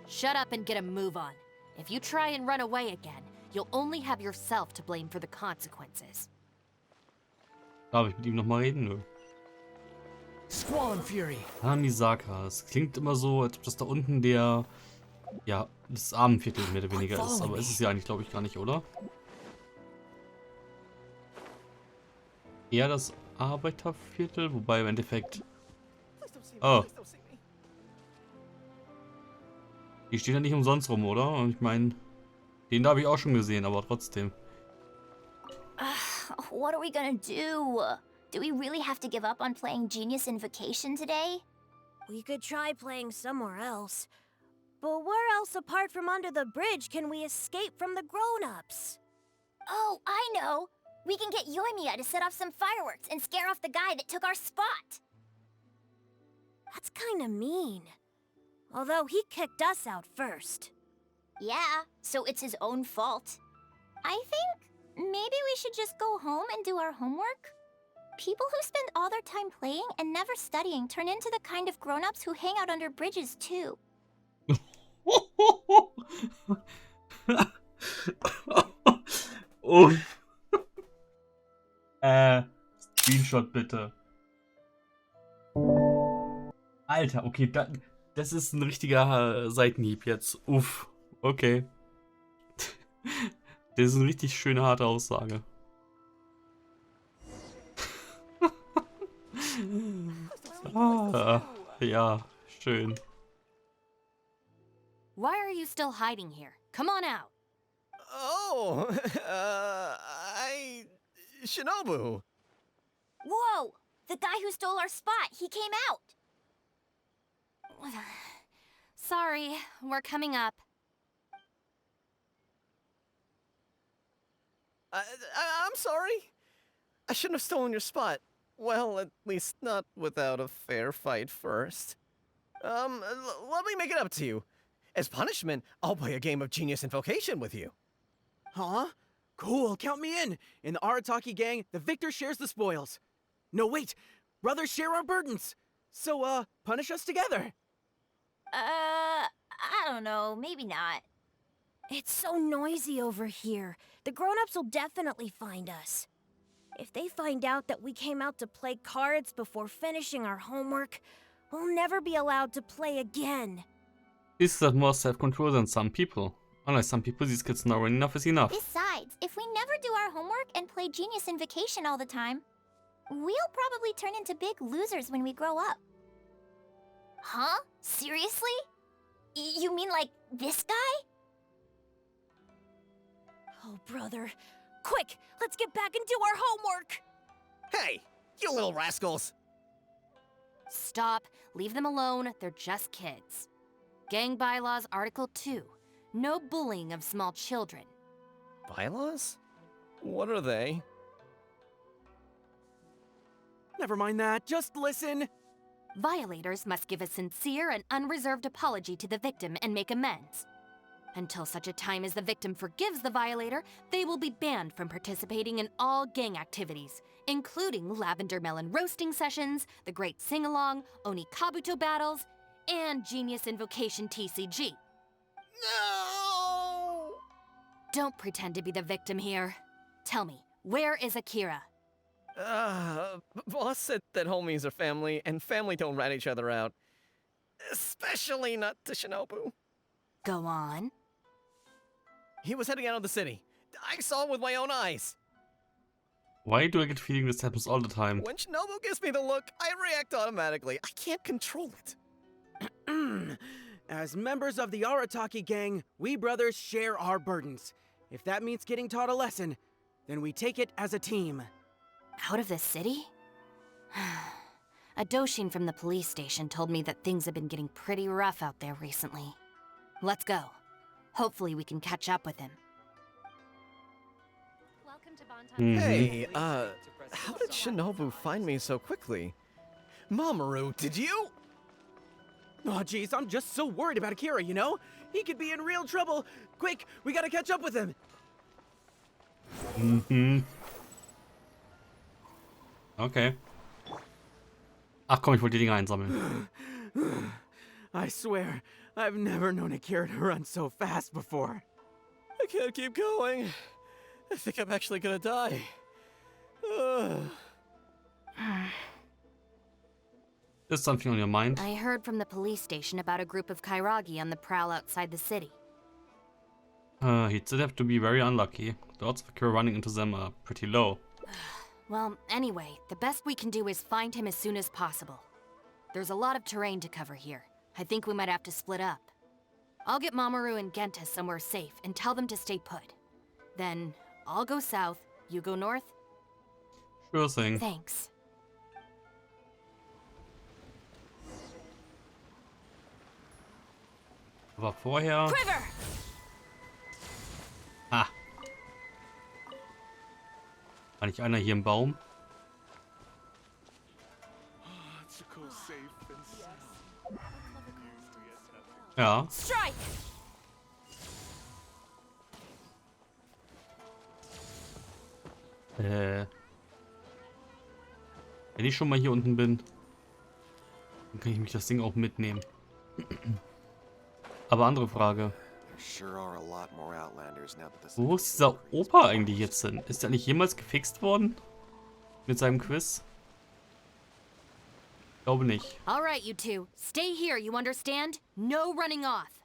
Shut up and get a move on. If you try and run away again, you'll only have yourself to blame for the consequences. Darf ich mit ihm nochmal reden? Nö. Squall and Fury. Hamisaka. Es klingt immer so, als ob das da unten der, ja, das Armenviertel mehr oder weniger ist. Aber ist es ja eigentlich, glaube ich, gar nicht, oder? Eher das Arbeiterviertel, wobei im Endeffekt... Oh. Die stehen ja nicht umsonst rum, oder? Und ich meine, den da habe ich auch schon gesehen, aber trotzdem. What are we gonna do? Do we really have to give up on playing Genius Invocation today? We could try playing somewhere else. But where else apart from under the bridge can we escape from the grown-ups? Oh, I know! We can get Yoimiya to set off some fireworks and scare off the guy that took our spot! That's kinda mean. Although he kicked us out first. Yeah, so it's his own fault. I think maybe we should just go home and do our homework? People who spend all their time playing and never studying turn into the kind of grown-ups who hang out under bridges too. Oh. Screenshot bitte. Alter, okay, das ist ein richtiger Seitenhieb jetzt. Uff, okay. Das ist eine richtig schöne, harte Aussage. Ja, schön. Why are you still hiding here? Come on out. Oh, Shinobu. Whoa! The guy who stole our spot, he came out! Sorry, we're coming up. I'm sorry. I shouldn't have stolen your spot. Well, at least not without a fair fight first. Let me make it up to you. As punishment, I'll play a game of Genius Invocation with you. Huh? Cool, count me in. In the Arataki gang, the victor shares the spoils. No, wait. Brothers share our burdens. So, punish us together. I don't know, maybe not. It's so noisy over here. The grown-ups will definitely find us. If they find out that we came out to play cards before finishing our homework, we'll never be allowed to play again. This has more self-control than some people. Unlike some people, these kids know enough is enough. Besides, if we never do our homework and play Genius Invocation all the time, we'll probably turn into big losers when we grow up. Huh? Seriously? You mean like this guy? Oh, brother. Quick, let's get back and do our homework! Hey, you little rascals! Stop. Leave them alone. They're just kids. Gang Bylaws Article 2. No bullying of small children. Bylaws? What are they? Never mind that, just listen. Violators must give a sincere and unreserved apology to the victim and make amends. Until such a time as the victim forgives the violator, they will be banned from participating in all gang activities, including lavender melon roasting sessions, the Great Sing-Along, Oni Kabuto battles, and Genius Invocation TCG. No! Don't pretend to be the victim here. Tell me, where is Akira? Boss said that homies are family, and family don't rat each other out. Especially not to Shinobu. Go on. He was heading out of the city. I saw it with my own eyes. Why do I get the feeling this happens all the time? When Shinobu gives me the look, I react automatically. I can't control it. As members of the Arataki gang, we brothers share our burdens. If that means getting taught a lesson, then we take it as a team. Out of the city? A Doshin from the police station told me that things have been getting pretty rough out there recently. Let's go. Hopefully we can catch up with him. Hey, how did Shinobu find me so quickly? Mamoru, did you? Oh, jeez, I'm just so worried about Akira, you know? He could be in real trouble. Quick, we gotta catch up with him. Okay. Ach komm, ich wollte die Dinger einsammeln. I swear, I've never known Akira to run so fast before. I can't keep going. I think I'm actually gonna die. Is something on your mind? I heard from the police station about a group of Kairagi on the prowl outside the city. He'd still have to be very unlucky. The odds of Akira running into them are pretty low. Well, anyway, the best we can do is find him as soon as possible. There's a lot of terrain to cover here. I think we might have to split up. I'll get Mamoru and Genta somewhere safe and tell them to stay put. Then, I'll go south, you go north? Sure thing. Thanks. Aber vorher... Quiver! Ah. War nicht einer hier im Baum? Ja. Strike! Wenn ich schon mal hier unten bin, dann kann ich mich das Ding auch mitnehmen. Aber andere Frage. Wo ist dieser Opa eigentlich jetzt hin? Ist der nicht jemals gefixt worden? Mit seinem Quiz? Ich glaube nicht. All right, you two. Stay here, you understand? No running off.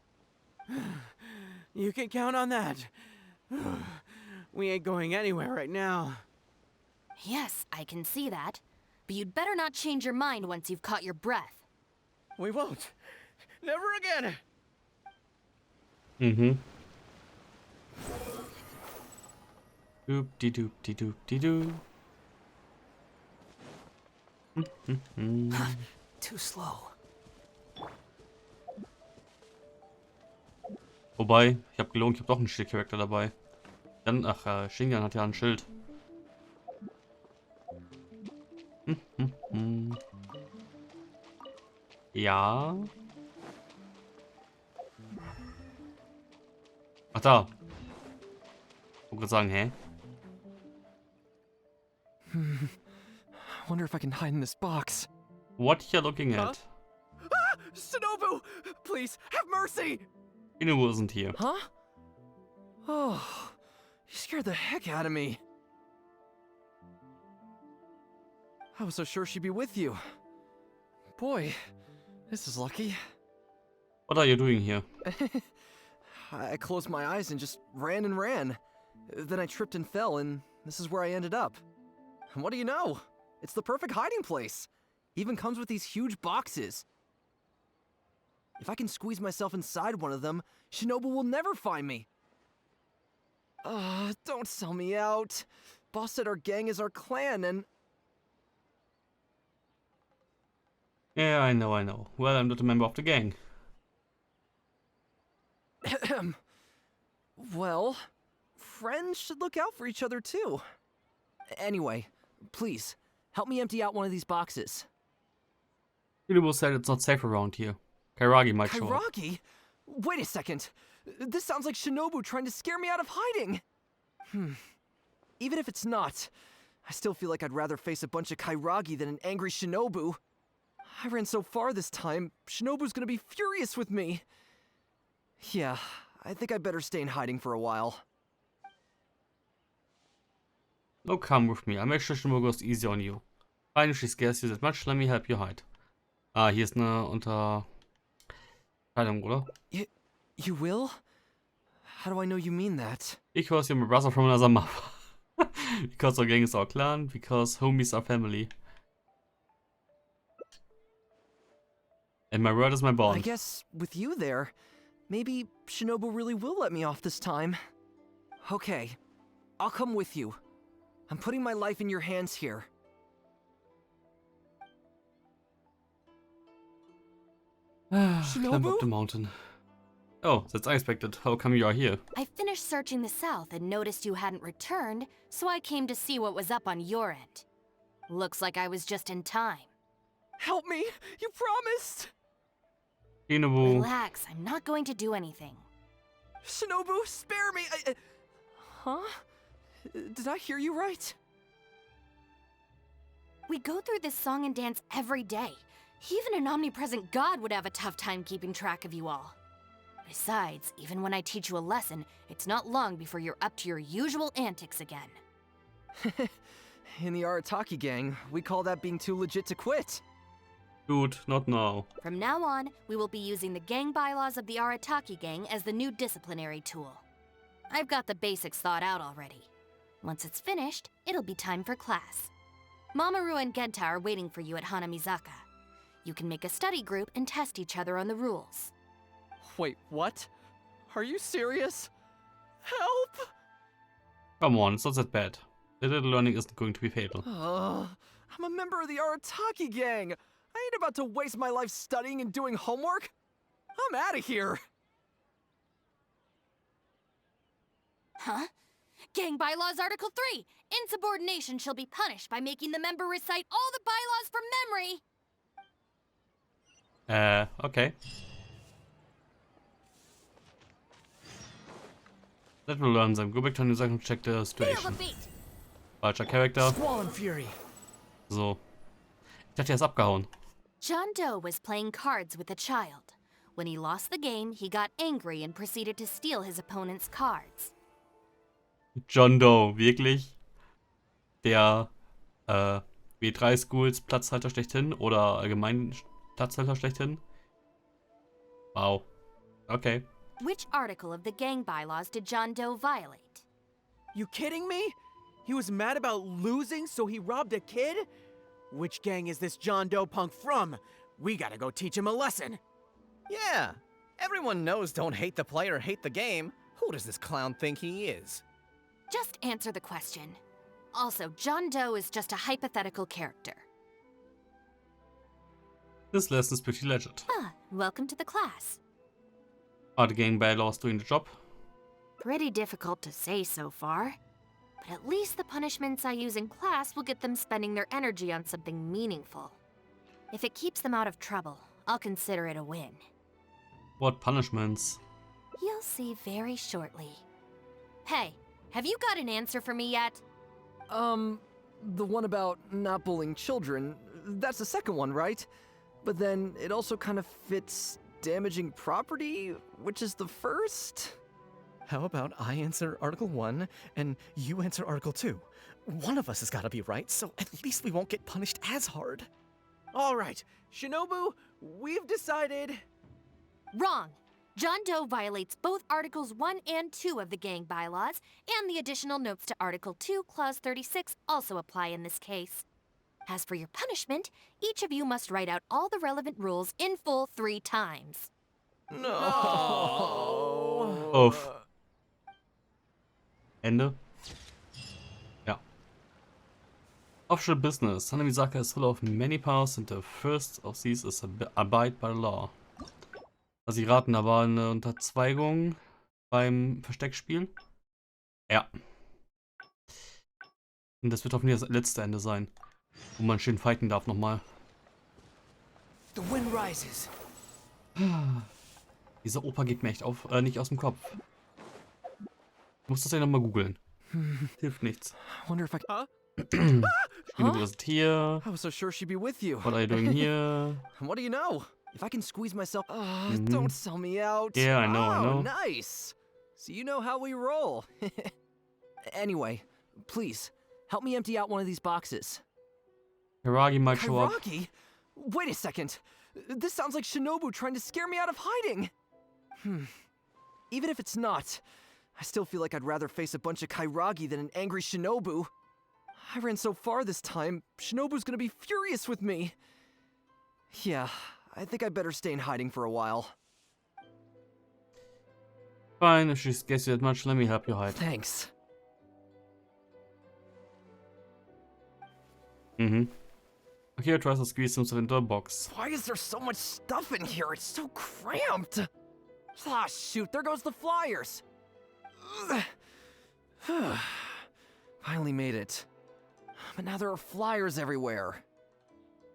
You can count on that. We ain't going anywhere right now. Yes, I can see that. But you'd better not change your mind once you've caught your breath. We won't. Never again. Doop-de-doop-de-doop-de-doo. Too slow. Wobei, ich habe gelogen, ich habe doch einen Schildcharakter dabei. Dann, ach, Shinjan hat ja ein Schild. Ja. Ach da. Ich wollte gerade sagen, hä? Wonder if I can hide in this box. What you're looking at? Ah! Shinobu! Please, have mercy! Shinobu isn't here. Huh? Oh, you scared the heck out of me. I was so sure she'd be with you. Boy, this is lucky. What are you doing here? I closed my eyes and just ran and ran. Then I tripped and fell, and this is where I ended up. And what do you know? It's the perfect hiding place. Even comes with these huge boxes. If I can squeeze myself inside one of them, Shinobu will never find me. Don't sell me out. Boss said our gang is our clan, and... Yeah, I know. Well, I'm not a member of the gang. Well, friends should look out for each other too. Anyway, please, help me empty out one of these boxes. Shinobu said it's not safe around here. Kairagi might show up. Kairagi? Wait a second. This sounds like Shinobu trying to scare me out of hiding. Even if it's not, I still feel like I'd rather face a bunch of Kairagi than an angry Shinobu. I ran so far this time, Shinobu's gonna be furious with me. Yeah, I think I better stay in hiding for a while. No, come with me. I make sure Shinobu goes easy on you. Fine, she scares you that much, let me help you hide. Ah, hier ist eine Unterteilung, oder? You will? How do I know you mean that? Because you're my brother from another mother. Because our gang is our clan, because homies are family. And my word is my bond. I guess with you there, maybe Shinobu really will let me off this time. Okay, I'll come with you. I'm putting my life in your hands here. Climb up the mountain. Oh, that's unexpected. How come you are here? I finished searching the south and noticed you hadn't returned, so I came to see what was up on your end. Looks like I was just in time. Help me! You promised! Shinobu. Relax, I'm not going to do anything. Shinobu, spare me! Huh? Did I hear you right? We go through this song and dance every day. Even an omnipresent god would have a tough time keeping track of you all. Besides, even when I teach you a lesson, it's not long before you're up to your usual antics again. In the Arataki gang, we call that being too legit to quit. Dude, not now. From now on, we will be using the gang bylaws of the Arataki gang as the new disciplinary tool. I've got the basics thought out already. Once it's finished, it'll be time for class. Mamoru and Genta are waiting for you at Hanamizaka. You can make a study group and test each other on the rules. Wait, what? Are you serious? Help! Come on, it's not that bad. The little learning isn't going to be fatal. I'm a member of the Arataki gang. I ain't about to waste my life studying and doing homework. I'm out of here. Huh? Gang Bylaws Article 3. Insubordination shall be punished by making the member recite all the bylaws from memory. Okay. That will learn them. Go back to the second check the situation. Falscher Charakter. Squall Fury. So. Ich dachte, er ist abgehauen. John Doe was playing cards with a child. When he lost the game, he got angry and proceeded to steal his opponent's cards. John Doe, wirklich? Der W3 Schools Platzhalter schlechthin oder allgemein Platzhalter schlechthin? Wow. Okay. Which article of the gang bylaws did John Doe violate? You kidding me? He was mad about losing, so he robbed a kid? Which gang is this John Doe punk from? We gotta go teach him a lesson. Yeah, everyone knows don't hate the player, hate the game. Who does this clown think he is? Just answer the question. Also, John Doe is just a hypothetical character. This lesson is pretty legit. Ah, welcome to the class. Are the gang bylaws doing the job? Pretty difficult to say so far. But at least the punishments I use in class will get them spending their energy on something meaningful. If it keeps them out of trouble, I'll consider it a win. What punishments? You'll see very shortly. Hey, have you got an answer for me yet? The one about not bullying children, that's the second one, right? But then it also kind of fits damaging property, which is the first? How about I answer Article 1 and you answer Article 2? One of us has got to be right, so at least we won't get punished as hard. All right, Shinobu, we've decided... Wrong. John Doe violates both Articles 1 and 2 of the gang bylaws, and the additional notes to Article 2, Clause 36 also apply in this case. As for your punishment, each of you must write out all the relevant rules in full 3 times. No. Uff. Ende. Ja. Official business. Hanamizaka is full of many powers and the first of these is abide by law. Also, Sie raten, da war eine Unterzweigung beim Versteckspiel. Ja. Und das wird hoffentlich das letzte Ende sein, wo man schön fighten darf nochmal. The wind rises. Diese Oper geht mir echt nicht aus dem Kopf. Ich muss das ja nochmal googeln. Hilft nichts. Wonder if I... Shinobu ist hier. I was so sure she'd be with you. What are you doing here? What do you know? If I can squeeze myself... Don't sell me out. Yeah, I know. Nice. So you know how we roll. Anyway, please, help me empty out one of these boxes. Hiragi might show up. Hiragi? Wait a second. This sounds like Shinobu trying to scare me out of hiding. Even if it's not, I still feel like I'd rather face a bunch of Kairagi than an angry Shinobu. I ran so far this time, Shinobu's gonna be furious with me. Yeah, I think I better stay in hiding for a while. Fine, if she scares you that much, let me help you hide. Thanks. Akira tries to squeeze himself into a box. Why is there so much stuff in here? It's so cramped. Ah, shoot, there goes the flyers. Finally made it. But now there are flyers everywhere.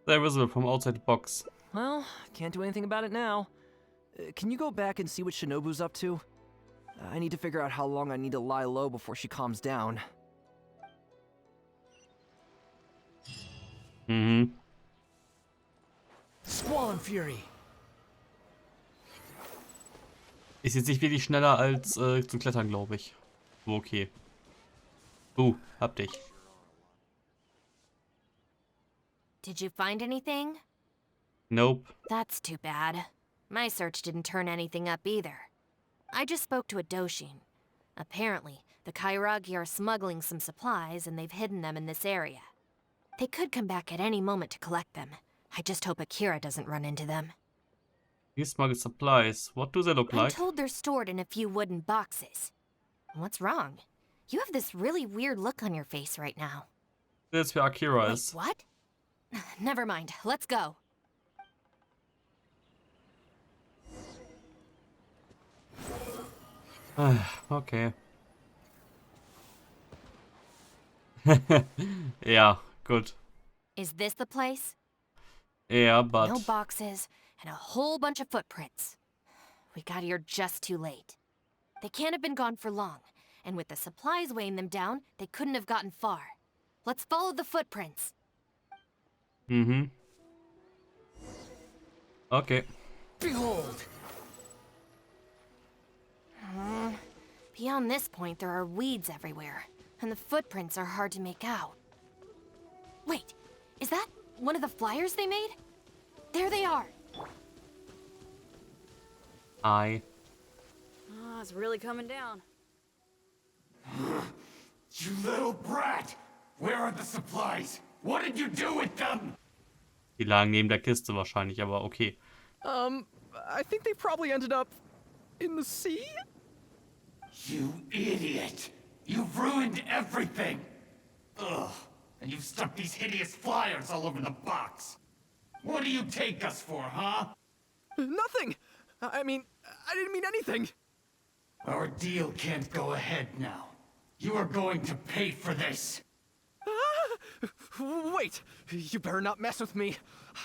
They're visible from outside the box. Well, can't do anything about it now. Can you go back and see what Shinobu's up to? I need to figure out how long I need to lie low before she calms down. Mhm. Squall and Fury. Ist jetzt nicht wirklich schneller als zu klettern, glaube ich. Okay. Hab dich. Did you find anything? Nope. That's too bad. My search didn't turn anything up either. I just spoke to a Doshin. Apparently, the Kairagi are smuggling some supplies and they've hidden them in this area. They could come back at any moment to collect them. I just hope Akira doesn't run into them. These smuggled supplies. What do they look I'm like? told they're stored in a few wooden boxes. What's wrong? You have this really weird look on your face right now. That's where Akira Wait, is. what? Never mind. Let's go. Okay. Ja, gut. Is this the place? Yeah, but... No boxes and a whole bunch of footprints. We got here just too late. They can't have been gone for long, and with the supplies weighing them down, they couldn't have gotten far. Let's follow the footprints. Mhm. Okay. Behold! Beyond this point, there are weeds everywhere, and the footprints are hard to make out. Wait, is that one of the flyers they made? There they are! Oh, it's really coming down. You little brat! Where are the supplies? What did you do with them? Die lagen neben der Kiste wahrscheinlich, aber okay. I think they probably ended up in the sea? You idiot! You've ruined everything! Ugh, and you've stuck these hideous flyers all over the box. What do you take us for, huh? Nothing! I mean, I didn't mean anything! Our deal can't go ahead now. You are going to pay for this. Wait! You better not mess with me.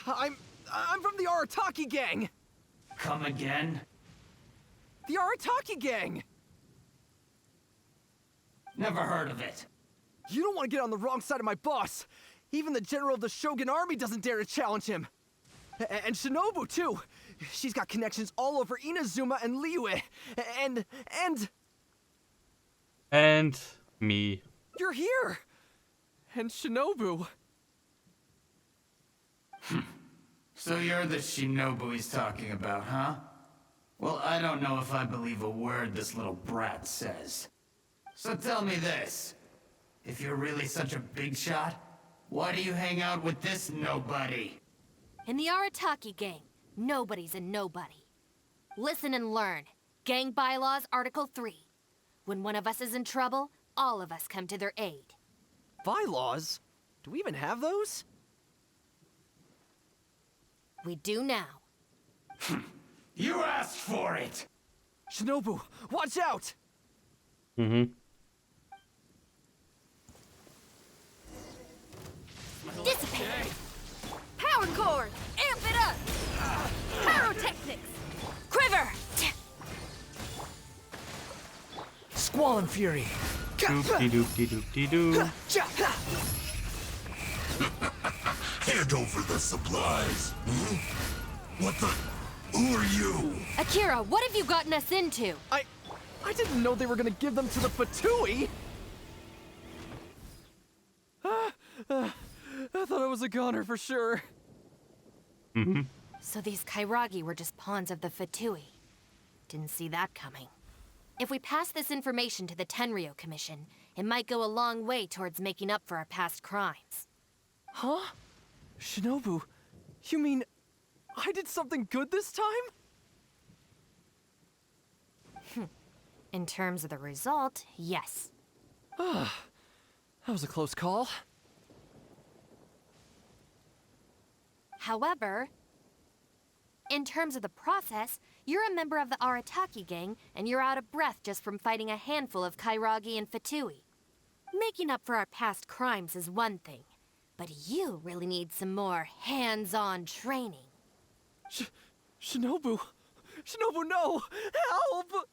I'm from the Arataki gang! Come again? The Arataki gang! Never heard of it. You don't want to get on the wrong side of my boss. Even the general of the Shogun army doesn't dare to challenge him. And Shinobu, too. She's got connections all over Inazuma and Liyue. And me. You're here! And Shinobu. So you're the Shinobu he's talking about, huh? Well, I don't know if I believe a word this little brat says. So tell me this. If you're really such a big shot, why do you hang out with this nobody? In the Arataki gang, nobody's a nobody. Listen and learn. Gang Bylaws, Article 3. When one of us is in trouble, all of us come to their aid. Bylaws? Do we even have those? We do now. You asked for it! Shinobu, watch out! Mhm. Dissipate! Power cord! Amp it up! Pyrotechnics! Quiver! Squall and Fury! Doop-de-doop-de-doop-de-doo. Hand over the supplies. What the? Who are you? Akira, what have you gotten us into? I didn't know they were gonna give them to the Fatui! I thought I was a goner for sure. Mm-hmm. So these Kairagi were just pawns of the Fatui. Didn't see that coming. If we pass this information to the Tenryo Commission, it might go a long way towards making up for our past crimes. Huh? Shinobu, you mean I did something good this time? In terms of the result, yes. That was a close call. However, in terms of the process, you're a member of the Arataki gang, and you're out of breath just from fighting a handful of Kairagi and Fatui. Making up for our past crimes is one thing, but you really need some more hands-on training. Shinobu, Shinobu, no! Help!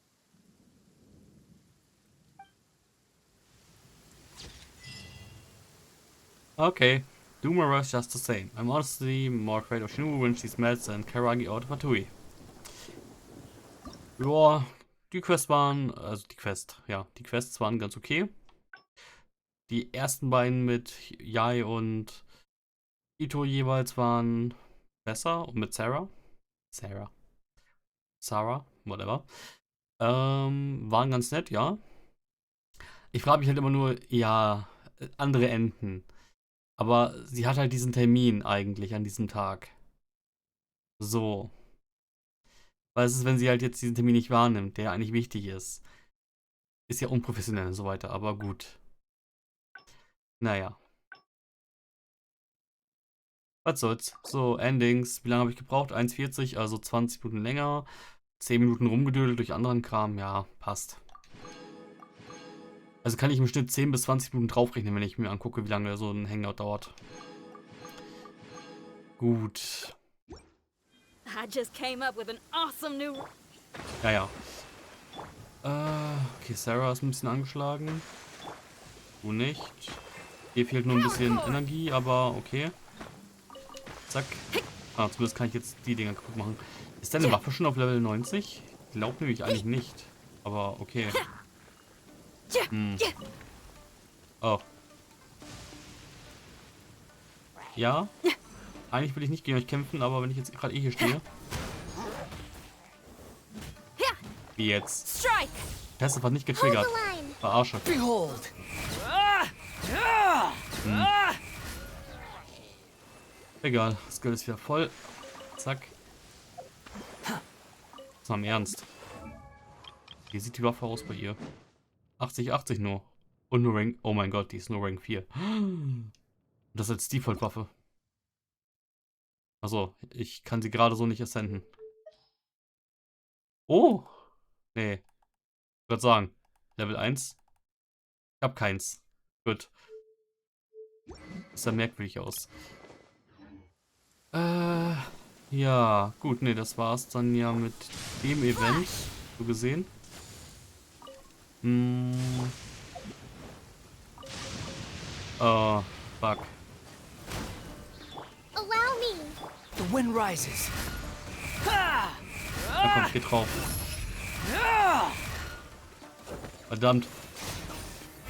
Okay. Dumara is just the same. I'm honestly more afraid of Shinobu when she's mad than Karagi out of Matui. Ja, die Quests waren ganz okay. Die ersten beiden mit Yai und Ito jeweils waren besser und mit Sarah, whatever, waren ganz nett, ja. Ich frage mich halt immer nur, ja, andere Enden. Aber sie hat halt diesen Termin eigentlich an diesem Tag. So. Was ist, wenn sie halt jetzt diesen Termin nicht wahrnimmt, der eigentlich wichtig ist? Ist ja unprofessionell und so weiter, aber gut. Naja. Was soll's. So, Endings. Wie lange habe ich gebraucht? 1,40, also 20 Minuten länger. 10 Minuten rumgedödelt durch anderen Kram. Ja, passt. Also kann ich im Schnitt 10 bis 20 Minuten draufrechnen, wenn ich mir angucke, wie lange so ein Hangout dauert. Gut. I just came up with an awesome new. Ja, ja. Okay, Sarah ist ein bisschen angeschlagen. Du nicht. Hier fehlt nur ein bisschen Energie, aber okay. Zack. Ah, zumindest kann ich jetzt die Dinger kaputt machen. Ist deine Waffe schon auf Level 90? Glaub nämlich eigentlich nicht. Aber okay. Hm. Oh. Ja. Eigentlich will ich nicht gegen euch kämpfen, aber wenn ich jetzt gerade hier stehe. Wie jetzt? Das hat nicht getriggert. Verarsche. Hm. Egal, das Geld ist wieder voll. Zack. Das war im Ernst. Wie sieht die Waffe aus bei ihr? 80, 80 nur. Und nur Rank. Oh mein Gott, die ist nur Rank 4. Das als Default-Waffe. Also, ich kann sie gerade so nicht ascenden. Oh! Nee. Ich würde sagen, Level 1. Ich hab keins. Gut. Das sah merkwürdig aus. Ja, gut, nee, das war's dann ja mit dem Event. So gesehen. Oh, fuck. Allow me. The wind rises. Da kommt, geht drauf. Verdammt.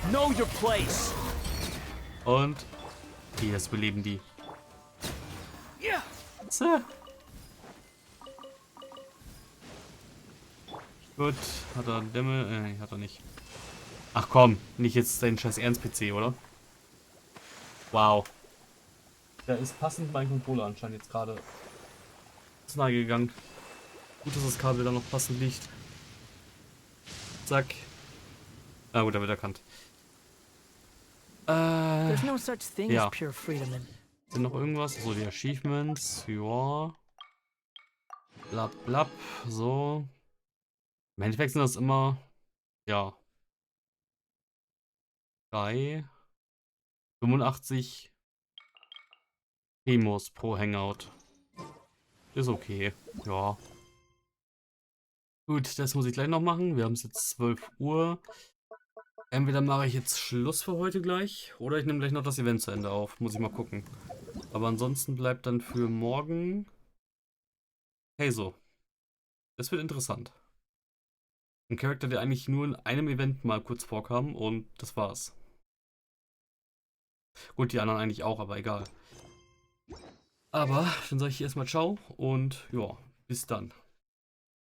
Know your place. Und die, das beleben die. So. Gut, hat er Dämme? Nee, hat er nicht. Ach komm, nicht jetzt dein scheiß Ernst-PC, oder? Wow. Da ist passend mein Controller anscheinend jetzt gerade zu nahe gegangen. Gut, dass das Kabel da noch passend liegt. Zack. Ah gut, da wird erkannt. There's no such thing ja. as pure freedom in. Sind noch irgendwas? So, die Achievements. Ja. Blab, blab. So. Im Endeffekt sind das immer, ja, 85 Demos pro Hangout. Ist okay. Ja. Gut, das muss ich gleich noch machen. Wir haben es jetzt 12 Uhr. Entweder mache ich jetzt Schluss für heute gleich oder ich nehme gleich noch das Event zu Ende auf. Muss ich mal gucken. Aber ansonsten bleibt dann für morgen. Hey so. Das wird interessant. Ein Charakter, der eigentlich nur in einem Event mal kurz vorkam und das war's. Gut, die anderen eigentlich auch, aber egal. Aber dann sage ich erstmal ciao und ja, bis dann.